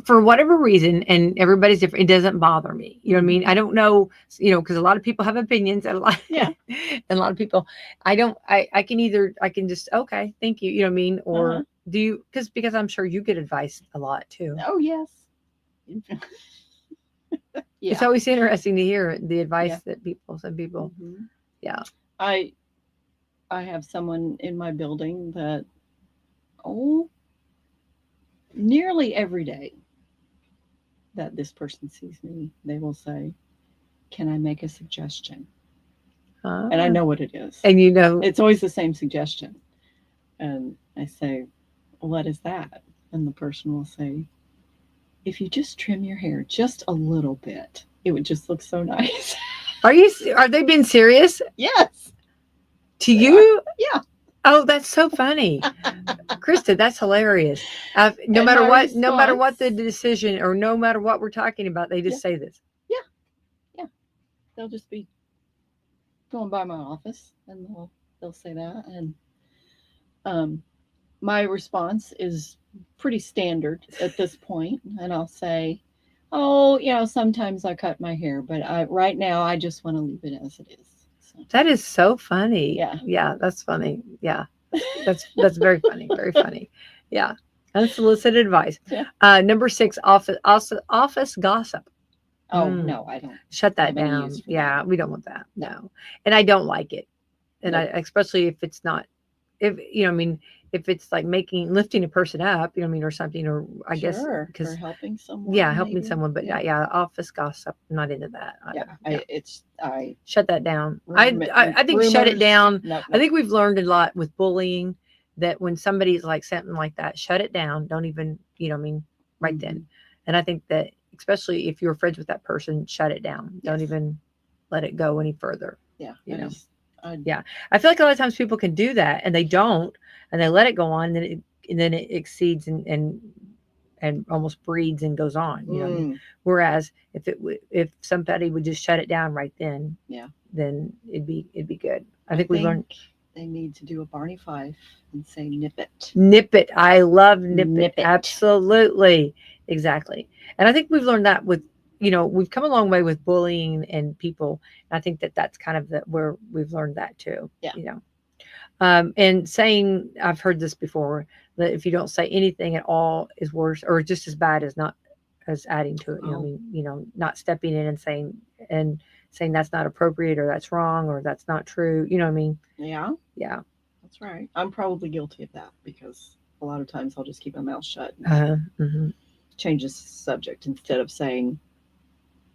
For whatever reason, and everybody's different, it doesn't bother me. You know what I mean? Mm-hmm. I don't know, because a lot of people have opinions, and Yeah. and a lot of people, I can just, okay, thank you. You know what I mean? Or Uh-huh. do you, because I'm sure you get advice a lot too. Oh yes. It's Yeah. always interesting to hear the advice Yeah. that some people, Mm-hmm. yeah. I I have someone in my building that, oh, nearly every day that this person sees me, they will say, "Can I make a suggestion?" And I Ah, know what it is. and It's always the same suggestion. And I say, "What is that?" And the person will say, "If you just trim your hair just a little bit, it would just look so nice." are they being serious Yes, to they are. you? Yeah. Oh, that's so funny. Krista, that's hilarious. No And matter my what, no matter what the response, decision, or no matter what we're talking about, they yeah, just say this. yeah, yeah. They'll just be going by my office and they'll say that. And um, my response is pretty standard at this point, and I'll say, "Oh, sometimes I cut my hair, but right now I just want to leave it as it is." So, That is so funny. yeah. Yeah, that's funny. Yeah, that's very funny. Very funny. Yeah, unsolicited advice. Yeah. Number 6, office gossip. Oh Mm, no, I don't shut that have any down. use for that. Yeah, we don't want that. No, No, and I don't like it. And I, nope. especially if it's not, if I mean, if it's like lifting a person up, you know what I mean, or something, or I guess Sure, or because, helping yeah, someone helping maybe. someone, but Yeah, yeah, office gossip, I'm not into that yeah. either. Yeah, I shut that down. rumor, I think shut it rumors. down. No, I no. think we've learned a lot with bullying, that when somebody's like something like that, shut it down. Don't even, what I mean, right then. Mm-hmm. And I think that especially if you're friends with that person, shut it down. Don't Yes. even let it go any further. Yeah. You know. I Yeah, I feel like a lot of times people can do that, and they don't, and they let it go on, and then it exceeds, and and almost breeds and goes on. You know what I mean? Mm, Whereas if somebody would just shut it down right yeah. then it'd be good. I I think we've learned. think they need to do a Barney Five and say nip it. Nip it. I love nip it. Nip it. Absolutely. Exactly. And I think we've learned that with, we've come a long way with bullying and people. And I think that that's kind of where we've learned that too. Yeah. And saying, I've heard this before, that if you don't say anything at all is worse or just as bad as not as adding to it. I Oh, mean, not stepping in and saying that's not appropriate or that's wrong or that's not true. You know what I mean? yeah, Yeah. that's right. I'm probably guilty of that because a lot of times I'll just keep my mouth shut and Mm-hmm. change the subject instead of saying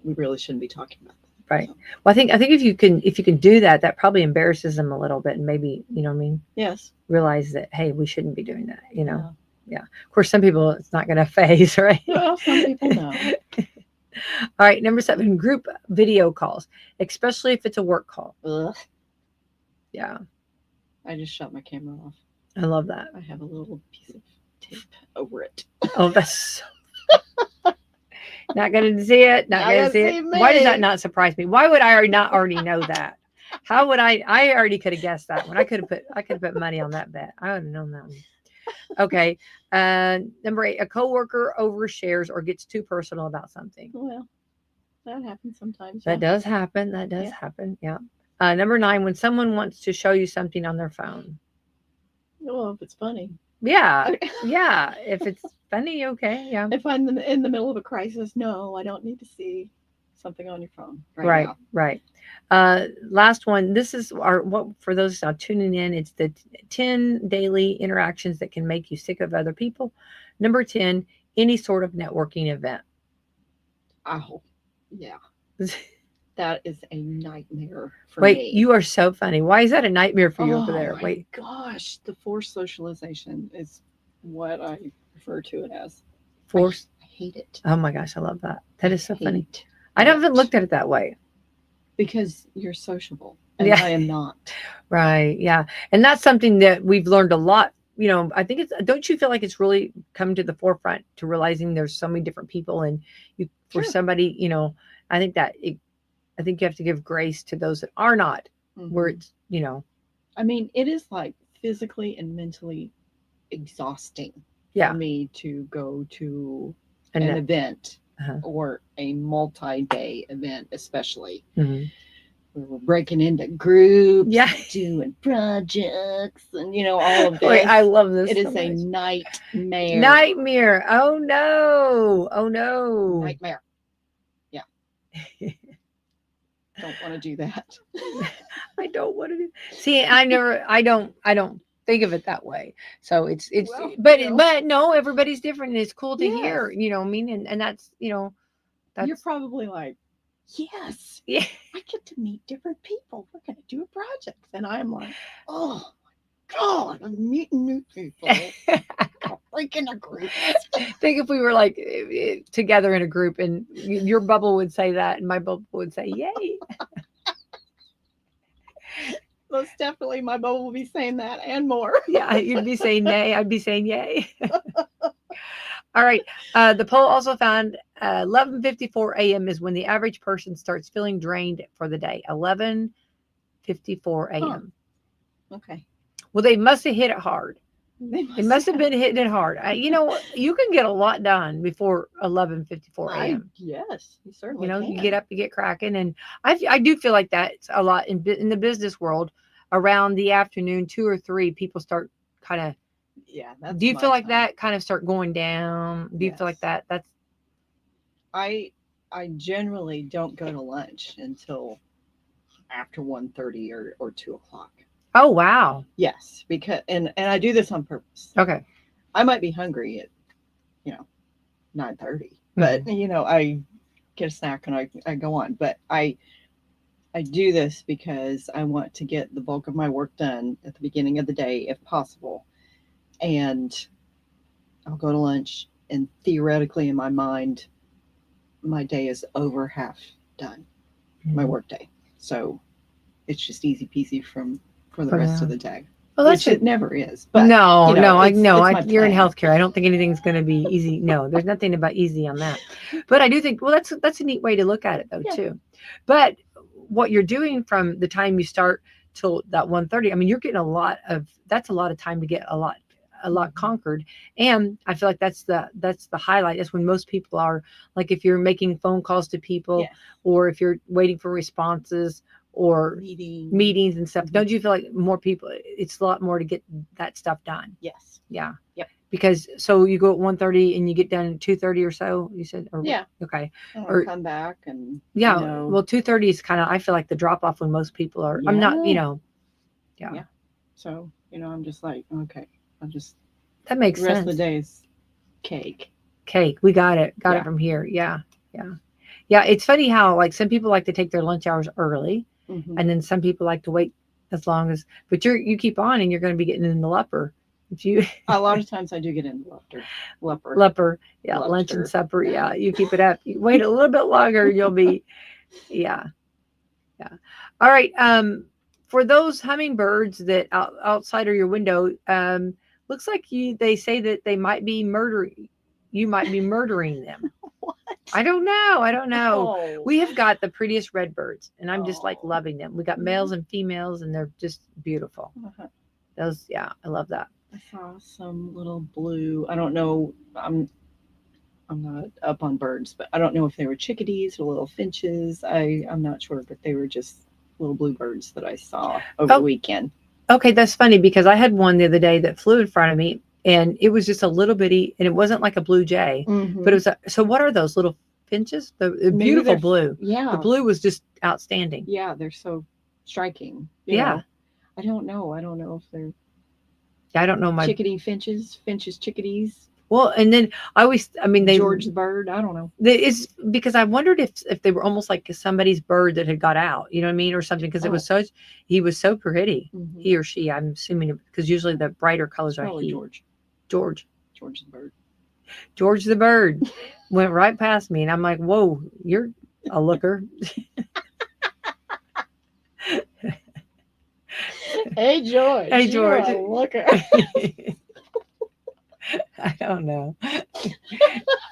we really shouldn't be talking about that. Right. So, Well, I think if you can do that, that probably embarrasses them a little bit, and maybe what I mean, yes. realize that hey, we shouldn't be doing that. Yeah. Yeah. Of course, some people it's not going to phase, right? Well, some people know. All right, number 7, group video calls, especially if it's a work call. Ugh, Yeah, I just shut my camera off. I love that. I have a little piece of tape over it. Oh, that's not going to see it. Not going to see it. Why does that not surprise me? Why would I not already know that? How would I? I already could have guessed that one. I could have put money on that bet. I would have known that one. Okay. Number 8, a coworker overshares or gets too personal about something. Well, that happens sometimes. That does happen. That does happen. Yeah. Number 9, when someone wants to show you something on their phone. Well, if it's funny. Yeah. Yeah. If it's funny, okay. Yeah. If I'm in the middle of a crisis, no, I don't need to see something on your phone Right. now. Right. Last one. This is what for those now tuning in. It's the 10 daily interactions that can make you sick of other people. Number 10, any sort of networking event. Oh, yeah. That is a nightmare for Wait, me. you are so funny. Why is that a nightmare for you over Oh there? my Wait, gosh, the forced socialization is what I refer to it as. force. I hate it. Oh my gosh, I love that. That is so funny. Hate I haven't it. looked at it that way. Because you're sociable and Yeah. I am not. Right. Yeah. And that's something that we've learned a lot. I think don't you feel like it's really come to the forefront to realizing there's so many different people and for Sure. somebody, I think I think you have to give grace to those that are not where Mhm. it's. I mean, it is like physically and mentally exhausting Yeah. for me to go to And an that, event uh-huh. or a multi-day event, especially. Mhm. We were breaking into groups, Yeah. doing projects, and all of this. Wait, I love this. It so is a much. nightmare. Nightmare. Oh no. Oh no. Nightmare. Yeah. Don't want to do that. I don't want to do. See, I don't think of it that way. So it's Well, but no, everybody's different. And it's cool to Yes. hear. I mean, and that's that's You're probably like, yes, yeah. I get to meet different people. We're going to do a project. And I'm like, oh my God, I'm meeting new people. Freaking a group. Think if we were like together in a group and your bubble would say that and my bubble would say yay. Most definitely my bubble will be saying that and more. Yeah, you'd be saying nay, I'd be saying yay. All right. The poll also found 11:54 a.m. is when the average person starts feeling drained for the day. 11:54 a.m. Okay. Well, they must have hit it hard. It must have have. been hitting it hard. You can get a lot done before 11:54 a.m. Yes, you certainly You can. get up, you get cracking, and I do feel like that's a lot in the business world. Around the afternoon, 2 or 3, people start kind of. Yeah. That's Do you my feel like time. that kind of start going down? Do you feel like Yes. that? That's I generally don't go to lunch until after 1:30 or 2 o'clock. oh wow. Yes, because and I do this on purpose. Okay. I might be hungry at 9:30, but I get a snack and I go on. But I do this because I want to get the bulk of my work done at the beginning of the day if possible, and I'll go to lunch and theoretically in my mind, my day is over half done, my work day. So it's just easy peasy for the rest of the day. Well, that's which it never is. But no, you know, no, I it's know. it's my You're in plan. healthcare. I don't think anything's going to be easy. No, there's nothing about easy on that. But I do think, well, that's a neat way to look at it, though, Yeah. too. But what you're doing from the time you start till that 1:30, I mean, you're getting a lot of. That's a lot of time to get a lot conquered. And I feel like that's the highlight. That's when most people are, like, if you're making phone calls to people, Yes. or if you're waiting for responses or meetings and stuff. Mhm. Don't you feel like more people? It's a lot more to get that stuff done. Yes. Yeah. Yep. Because so you go at 1:30 and you get done at 2:30 or so. You said, or Yeah. okay, And or I'll come back and yeah. you know, Well, 2:30 is kind of. I feel like the drop off when most people are. I'm not. yeah. Yeah. Yeah. So I'm just like, okay, I'll just That makes the rest sense. of the day is cake. Cake. We got it. Got Yeah. it from here. Yeah. Yeah. Yeah. It's funny how, like, some people like to take their lunch hours early, Hmm. and then some people like to wait as long as. But you keep on, and you're going to be getting in the upper. If you A lot of times I do get in leper. Lupper, yeah, lunch and Lobster. supper, yeah. You keep it up. You wait a little bit longer, you'll be, yeah, yeah. All right. For those hummingbirds that outside of your window, looks like you. They say that they might be murdering. You might be murdering them. What? I don't know. I don't know. Oh. We have got the prettiest red birds, and I'm just like Oh. loving them. We got males and females, and they're just beautiful. Uh-huh. Those, yeah, I love that. I saw some little blue. I don't know. I'm not up on birds, but I don't know if they were chickadees or little finches. I'm not sure, but they were just little bluebirds that I saw over the Oh, weekend. okay, that's funny because I had one the other day that flew in front of me, and it was just a little bitty, and it wasn't like a blue jay, but it Mm-hmm. was. So what are those little finches? The Maybe beautiful they're blue. The yeah, blue was just outstanding. yeah. They're so striking. Yeah, I don't know. I don't know if they're I don't know my. chickadee finches, chickadees, Well, and then I always, I mean, George the bird. I don't know. it's because I wondered if they were almost like somebody's bird that had got out, you know what I mean, or something, because it was Oh. such, he was so pretty, Mm-hmm. he or she, I'm assuming, because usually the brighter colors are Probably he. George. George. George the bird. George the bird went right past me, and I'm like, whoa, you're a looker. Hey George. Hey, George. You're a looker. I don't know.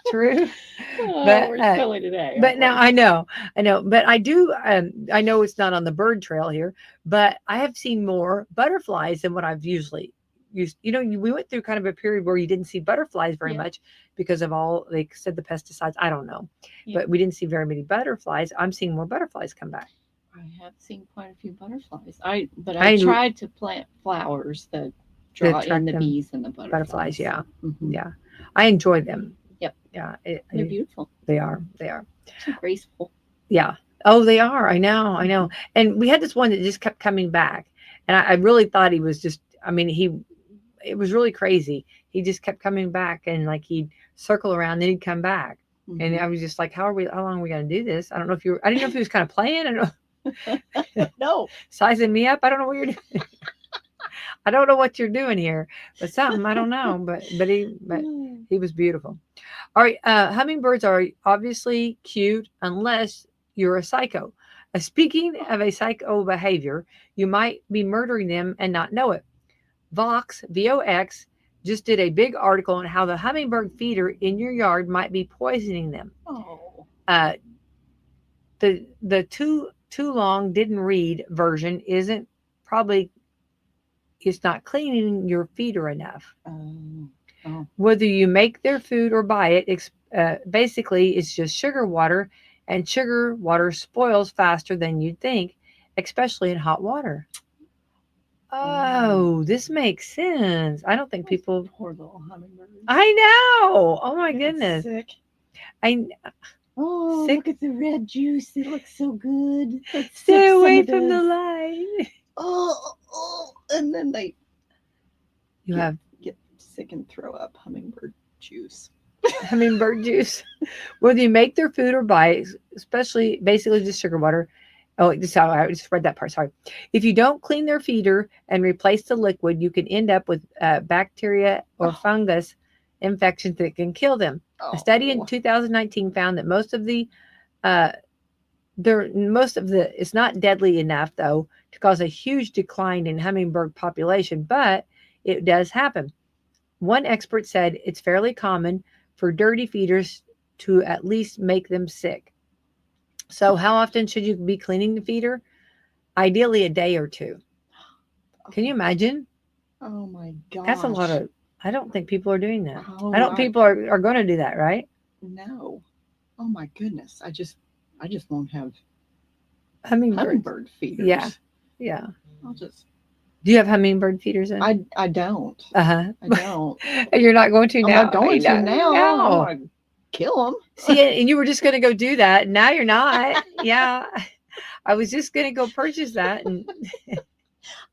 True. Oh, But, we're silly today. But aren't now we? I know, but I do. I know it's not on the bird trail here, but I have seen more butterflies than what I've usually used. We went through kind of a period where you didn't see butterflies very Yeah. much because of all they said the pesticides. I don't know, Yeah. but we didn't see very many butterflies. I'm seeing more butterflies come back. I have seen quite a few butterflies. But I I knew- tried to plant flowers that draw in attract the them. bees and the butterflies. Butterflies, yeah, Mhm. yeah. I enjoy them. Yep. Yeah, They're beautiful. they are. They are. So graceful. Yeah. Oh, they are. I know. I know. And we had this one that just kept coming back, and I really thought he was just. I mean, it was really crazy. He just kept coming back, and like he'd circle around, then he'd come back, and Mhm. I was just like, How long are we going to do this? I don't know if I didn't know if he was kind of playing. I don't know, No. sizing me up. I don't know what you're doing. I don't know what you're doing here, but something I don't know. But he was beautiful. All right, hummingbirds are obviously cute unless you're a psycho. Speaking of a psycho behavior, you might be murdering them and not know it. Vox just did a big article on how the hummingbird feeder in your yard might be poisoning them. Oh. Uh, the too long didn't read version isn't probably it's not cleaning your feeder enough. Oh. Whether you make their food or buy it, basically it's just sugar water, and sugar water spoils faster than you'd think, especially in hot water. Oh, this makes sense. I don't think people. Poor little hummingbirds. I know. Oh my They're goodness. Sick. I Oh, Sick. look at the red juice. It looks so good. Let's stay sip some away of from the this. light. Oh, and then they You Yeah. have get sick and throw up hummingbird juice. hummingbird juice. Whether you make their food or buy it, especially basically just sugar water. Oh, just how I just read that part. Sorry. If you don't clean their feeder and replace the liquid, you can end up with bacteria or fungus infections that can kill them. A study in 2019 found that most of the most of it's not deadly enough though to cause a huge decline in hummingbird population, but it does happen. One expert said it's fairly common for dirty feeders to at least make them sick. So, how often should you be cleaning the feeder? Ideally, a day or two. Can you imagine? Oh my That's a lot gosh. of. I don't think people are doing that. I Oh, don't. People are going to do that, right? no. Oh my goodness. I just won't have Hummingbirds. hummingbird Yeah, feeders. yeah. I'll just Do you have hummingbird feeders in? I don't. Uh huh. I don't. You're not going to I'm now. not going to now. I No. want to kill them. See, and you were just going to go do that. Now you're not. Yeah. I was just going to go purchase that, and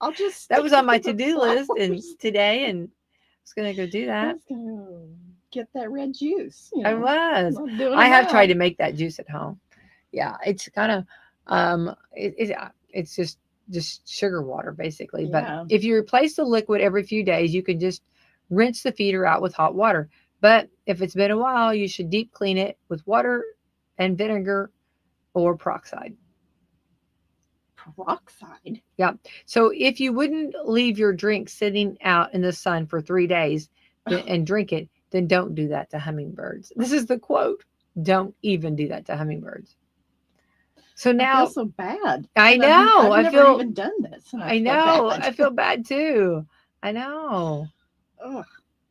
I'll just that stick was on it my to the to-do list and flowers. today, and I was going to go do I that. was gonna get that red juice. I was. I'm doing I it have tried now. to make that juice at home. Yeah, it's kind of it's just sugar water basically. But Yeah. if you replace the liquid every few days, you can just rinse the feeder out with hot water. But if it's been a while, you should deep clean it with water and vinegar or peroxide. Peroxide. Yeah. So if you wouldn't leave your drink sitting out in the sun for 3 days and drink it, then don't do that to hummingbirds. This is the quote. Don't even do that to hummingbirds. So I feel now so bad. I And know. I've I never feel even done this, and I I feel know. bad. I feel bad too. I know. Ugh,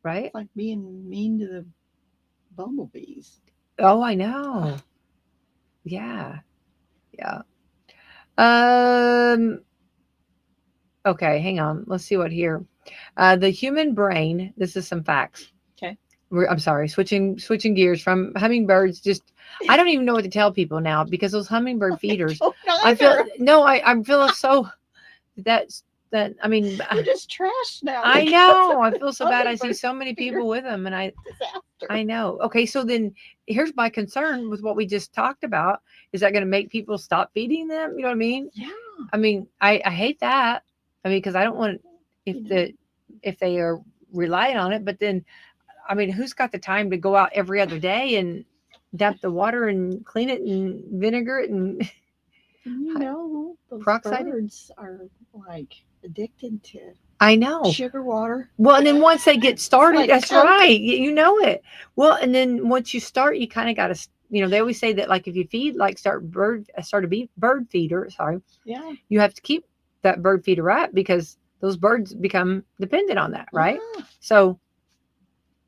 Right? it's like being mean to the bumblebees. Oh, I know. Yeah. Yeah. Um okay, hang on. Let's see what here. The human brain, this is some facts. Okay. I'm sorry, switching gears from hummingbirds. Just I don't even know what to tell people now because those hummingbird feeders. Don't I feel either. no, I'm feeling so that I mean We're just trash now. I know I feel so bad. I see Hummingbird so many feeder people with them, and disaster. I know. Okay, so then here's my concern with what we just talked about. Is that going to make people stop feeding them? You know what I mean? Yeah. I mean, I hate that. I mean, because I don't want if You know. the if they are relying on it, but then I mean, who's got the time to go out every other day and dump the water and clean it and vinegar it and Those peroxide? birds are like addicted to I know. sugar water. Well, and then once they get started, like that's Coke. right. You know it. Well, and then once you start, you kind of got to, they always say that like if you feed, like start a bird feeder, sorry, Yeah. you have to keep that bird feeder up because those birds become dependent on that, right? Yeah. So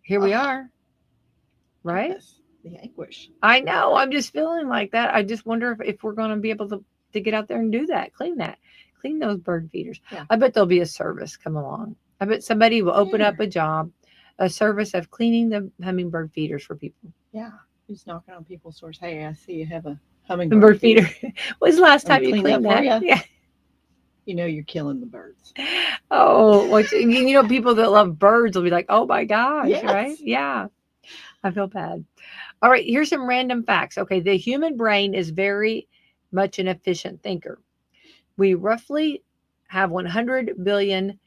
here we Ugh. are, right? Goodness, the anguish. I know. I'm just feeling like that. I just wonder if we're going to be able to get out there and do that, clean those bird feeders. Yeah. I bet there'll be a service come along. I bet somebody will open up a job, a service of cleaning the hummingbird feeders for people. Yeah. Who's knocking on people's doors? Hey, I see you have a hummingbird Bird feeder. When's the last time you clean cleaned that for that? you? Yeah. You know you're killing the birds. Oh, people that love birds will be like, oh my gosh, Yes. right? Yeah. I feel bad. All right, here's some random facts. Okay, the human brain is very much an efficient thinker. We roughly have 100 billion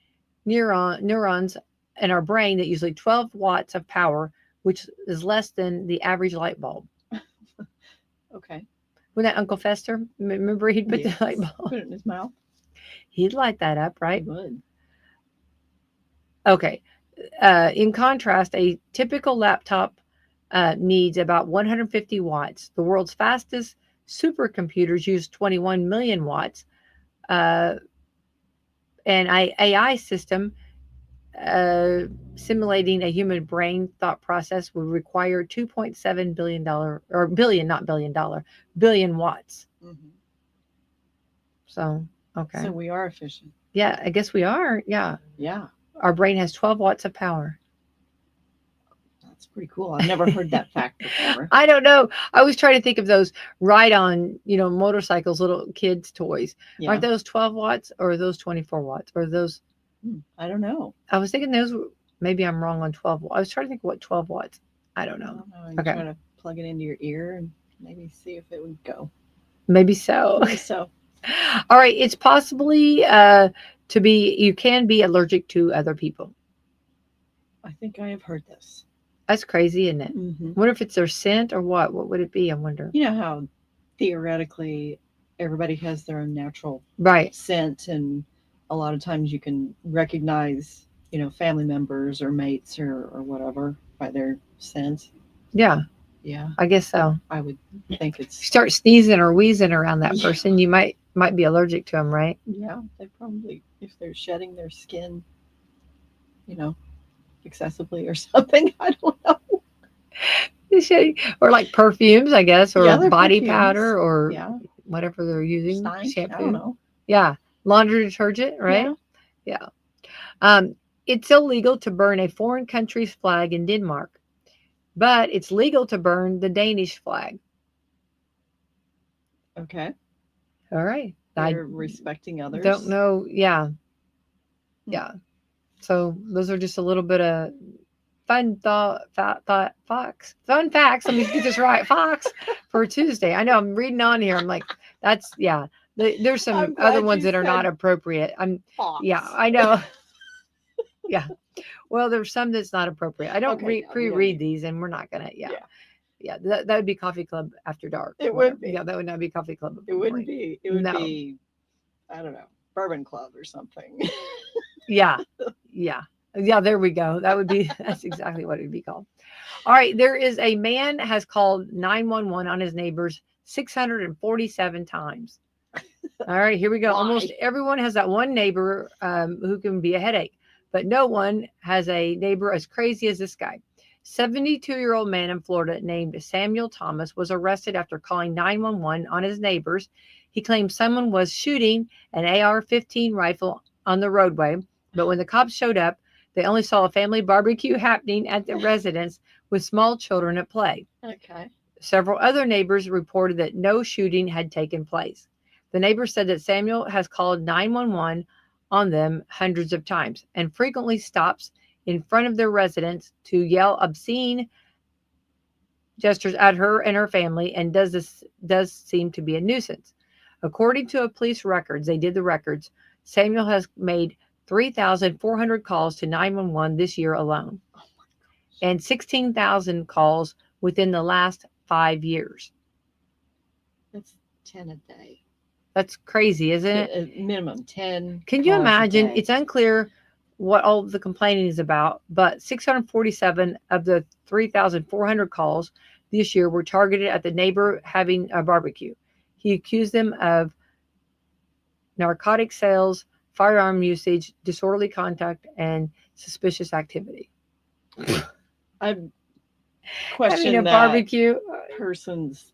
neurons in our brain that usually 12 watts of power, which is less than the average light bulb. Okay. When that Uncle Fester, remember he'd put the light bulb, Put it in his mouth. he'd light that up, right? He would. Okay. In contrast, a typical laptop needs about 150 watts. The world's fastest supercomputers use 21 million watts. An AI system simulating a human brain thought process would require $2.7 billion or billion, not $billion, billion watts. Mm-hmm. So, okay. So we are efficient. Yeah, I guess we are. Yeah. Yeah. Our brain has 12 watts of power. That's pretty cool. I've never heard that fact before. I don't know. I was trying to think of those ride-on, motorcycles, little kids' toys. Yeah. Aren't those 12 watts or are those 24 watts or those? I don't know. I was thinking those. Maybe I'm wrong on 12. I was trying to think what 12 watts. I don't know. Okay. Try to plug it into your ear and maybe see if it would go. Maybe so. Maybe so. All right. It's possibly you can be allergic to other people. I think I have heard this. That's crazy, isn't it? Mm-hmm. Wonder if it's their scent or what? What would it be? I wonder. You know how theoretically, everybody has their own natural Right. scent, and a lot of times you can recognize, family members or mates or whatever by their scent. Yeah, Yeah, I guess so. I would think You it's start sneezing or wheezing around that yeah, person, you might be allergic to them, right? yeah. They probably, if they're shedding their skin, you know, excessively or something. I don't know. Or like perfumes, I guess, or Yeah, they're body perfumes. powder or Yeah, whatever they're using, stank. I don't shampoo. know. Yeah, laundry detergent, right? Yeah. Yeah. Um, it's illegal to burn a foreign country's flag in Denmark, but it's legal to burn the Danish flag. Okay. All right. I They're respecting don't others. know. Yeah. Hmm. Yeah. So those are just a little bit of fun facts. Let me get this right. Fox for Tuesday. I know I'm reading on here. I'm like, that's, yeah. There's some I'm other glad ones you that are not said appropriate. Yeah, fox. I know. Yeah. Well, there's some that's not appropriate. I don't Okay, yeah, we don't pre-read need. these, and we're not gonna. Yeah, Yeah, yeah. That would be coffee club after dark. it Whatever. would Yeah, be. that would not be coffee club It in the wouldn't morning. be. It would No. be. I don't know, bourbon club or something. Yeah, yeah, yeah. There we go. That would be. That's exactly what it would be called. All right. There is a man has called 911 on his neighbors 647 times. All right, here we go. Almost Why? everyone has that one neighbor who can be a headache, but no one has a neighbor as crazy as this guy. 72-year-old man in Florida named Samuel Thomas was arrested after calling 911 on his neighbors. He claimed someone was shooting an AR-15 rifle on the roadway, but when the cops showed up, they only saw a family barbecue happening at the residence with small children at play. Okay. Several other neighbors reported that no shooting had taken place. The neighbor said that Samuel has called 911 on them hundreds of times and frequently stops in front of their residence to yell obscene gestures at her and her family and does seem to be a nuisance. According to a police records, they did the records, Samuel has made 3,400 calls to 911 this year alone and 16,000 calls within the last 5 years. That's 10 a day. That's crazy, isn't it? Minimum 10. Can you calls a imagine? day. It's unclear what all the complaining is about, but 647 of the 3,400 calls this year were targeted at the neighbor having a barbecue. He accused them of narcotic sales, firearm usage, disorderly conduct, and suspicious activity. I Having a question that barbecue, person's,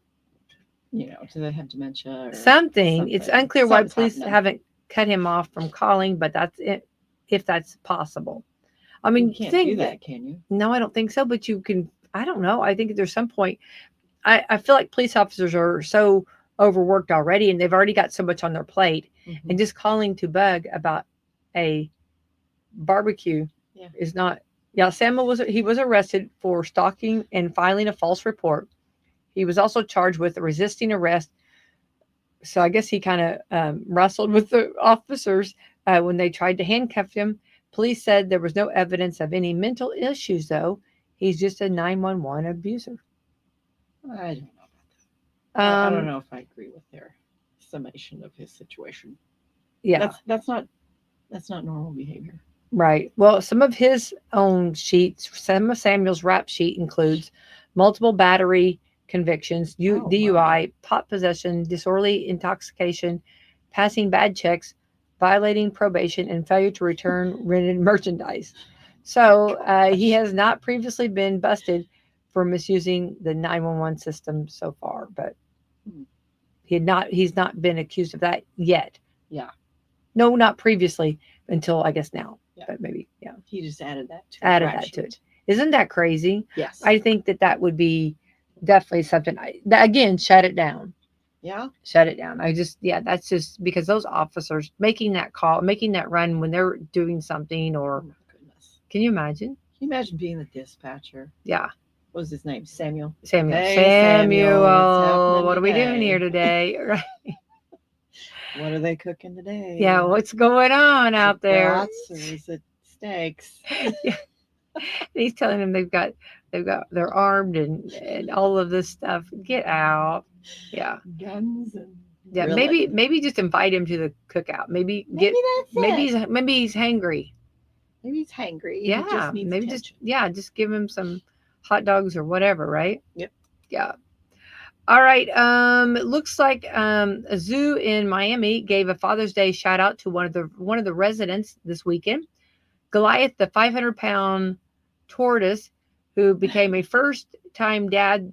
do they have dementia or something. It's unclear why Something's police happening. haven't cut him off from calling, but that's it, if that's possible. I You mean, can't think do that, can you? no, I don't think so, but you can. I don't know. I think there's some point. I feel like police officers are so overworked already, and they've already got so much on their plate, Mhm. and just calling to bug about a barbecue Yeah. is not. Yeah, Samuel was arrested for stalking and filing a false report. He was also charged with resisting arrest. So I guess he kind of wrestled with the officers when they tried to handcuff him. Police said there was no evidence of any mental issues, though. He's just a 911 abuser. I don't know about that. I don't Um, know if I agree with their summation of his situation. yeah, That's not normal behavior. right. Well, some of his own sheets, some of Samuel's rap sheet includes multiple battery convictions, Oh, DUI, pot possession, disorderly intoxication, passing bad checks, violating probation, and failure to return rented merchandise. So he Gosh. has not previously been busted for misusing the 911 system so far, but Hmm. he's not been accused of that yet. Yeah. No, not previously until I guess now. Yeah. But maybe, yeah. He just added that to Added his rap that to sheet. it. Isn't that crazy? Yes. I think that would be definitely something. Again, shut it down. Yeah. Shut it down. Yeah, that's just because those officers making that call, making that run when they're doing something, Oh or my goodness. can you imagine? Can you imagine being the dispatcher? Yeah. What was his name? Samuel. Samuel. Hey, Samuel, what's happening What are we doing today? here today? Right. What are they cooking today? Yeah, what's going on Is out it there? brats or is it steaks? Yeah. And he's telling them they've they're armed and all of this stuff. Get out. Yeah. Guns and Yeah. really? Maybe just invite him to the cookout. Maybe Maybe that's it. maybe he's hangry. Maybe he's hangry. He Yeah. just needs Maybe just attention. just give him some hot dogs or whatever, right? Yep. Yeah. All right. It looks like a zoo in Miami gave a Father's Day shout out to one of the residents this weekend. Goliath, the 500-pound tortoise, who became a first-time dad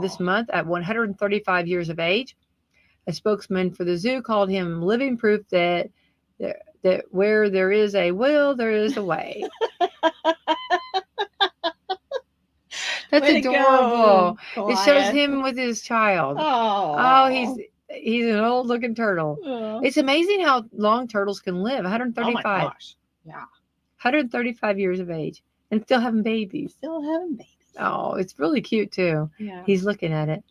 this month at 135 years of age. A spokesman for the zoo called him living proof that where there is a will, there is a way. That's Way to adorable. go, It shows Goliath. him with his child. Oh, Oh. he's an old looking turtle. Oh. It's amazing how long turtles can live. Oh my 135. gosh. Yeah. 135 years of age and still having babies. Still having babies. Oh, it's really cute too. Yeah. He's looking at it.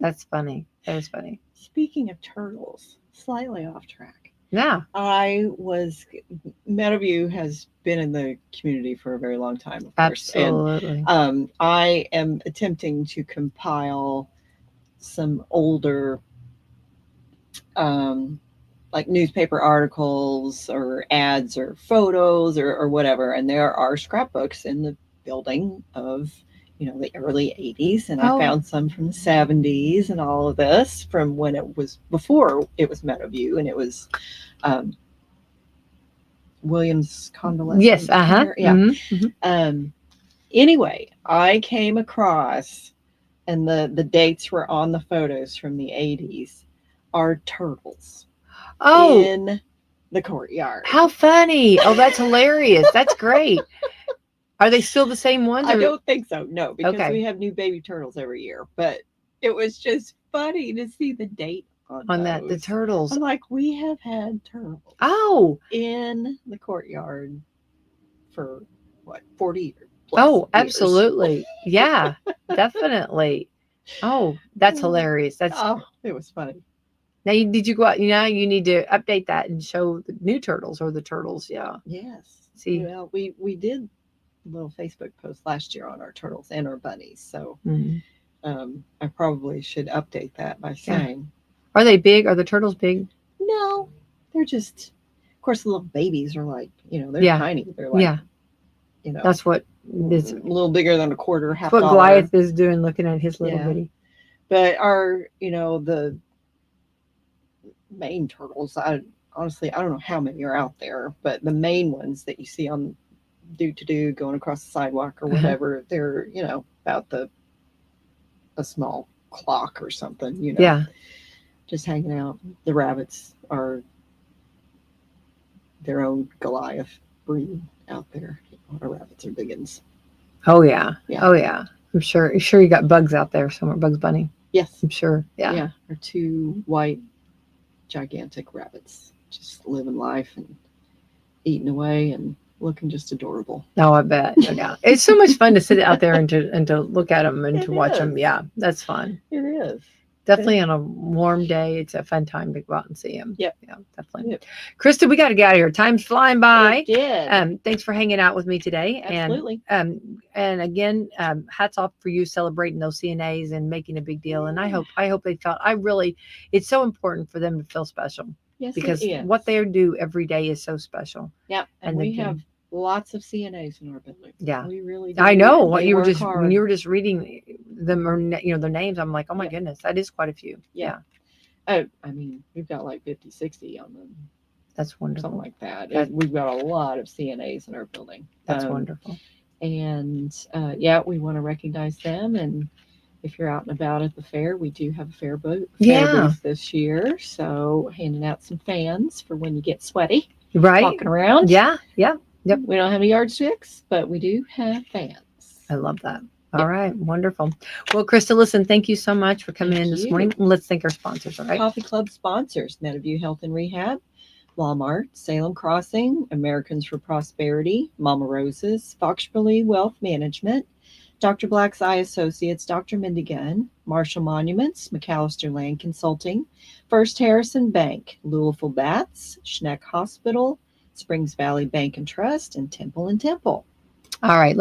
That's funny. That is funny. Speaking of turtles, slightly off track. Yeah. Meadowview has been in the community for a very long time, of course. Absolutely. And I am attempting to compile some older like newspaper articles or ads or photos or whatever. And there are scrapbooks in the building of, the early 80s. And I found some from the 70s and all of this from when it was before it was Meadowview, and it was Williams convalescent. Yes. care. Yeah. Mm-hmm. Anyway, I came across, and the dates were on the photos from the 80s, are turtles in the courtyard. How funny. Oh, that's hilarious. That's great. Are they still the same ones? I don't think so. No, because Okay. we have new baby turtles every year. But it was just funny to see the date on that, the turtles. I'm like, we have had turtles in the courtyard for 40 years. Oh, absolutely. Yeah, definitely. Oh, that's hilarious. It was funny. Now, did you go out? You need to update that and show the new turtles or the turtles. Yeah. Yes. See, well, we did a little Facebook post last year on our turtles and our bunnies. So I probably should update that by saying, are they big? Are the turtles big? No, they're just, of course, the little babies are like, they're tiny. They're like, that's what is a little bigger than a quarter, half what dollar. Goliath is doing, looking at his little bitty. But the main turtles, honestly, I don't know how many are out there, but the main ones that you see on do going across the sidewalk or whatever, they're, about a small clock or something, just hanging out. The rabbits are their own Goliath breed out there. Our rabbits are big ones. Oh yeah. Oh yeah. I'm sure you got bugs out there somewhere. Bugs Bunny. Yes. I'm sure. Yeah. Yeah. Our two white gigantic rabbits just living life and eating away and looking just adorable. Oh, I bet. Yeah. It's so much fun to sit out there and to look at them and to watch them. Yeah. That's fun. It is. Definitely on a warm day. It's a fun time to go out and see them. Yep. Yeah, definitely. Yep. Krista, we got to get out of here. Time's flying by. It did. Thanks for hanging out with me today. Absolutely. And again, hats off for you celebrating those CNAs and making a big deal. And I hope they felt, it's so important for them to feel special. Yes, because what they do every day is so special. Yeah. And we have lots of CNAs in our building. Yeah, we really do. I know what they you were work just hard. when you were just reading them, or their names. I'm like, oh my goodness, that is quite a few. Yeah. I mean, we've got like 50, 60 on them. That's wonderful. Something like that. We've got a lot of CNAs in our building. That's wonderful. And we want to recognize them. And if you're out and about at the fair, we do have a fair booth this year. So handing out some fans for when you get sweaty. Right. Walking around. Yeah. Yeah. Yep. We don't have any yardsticks, but we do have fans. I love that. All right. Wonderful. Well, Krista, listen, thank you so much for coming in this morning. Let's thank our sponsors. All right. Coffee Club sponsors: Meadowview Health and Rehab, Walmart, Salem Crossing, Americans for Prosperity, Mama Roses, Foxbury Wealth Management, Dr. Black's Eye Associates, Dr. Mindigan, Marshall Monuments, McAllister Land Consulting, First Harrison Bank, Louisville Bats, Schneck Hospital, Springs Valley Bank and Trust, and Temple and Temple. All right. Let's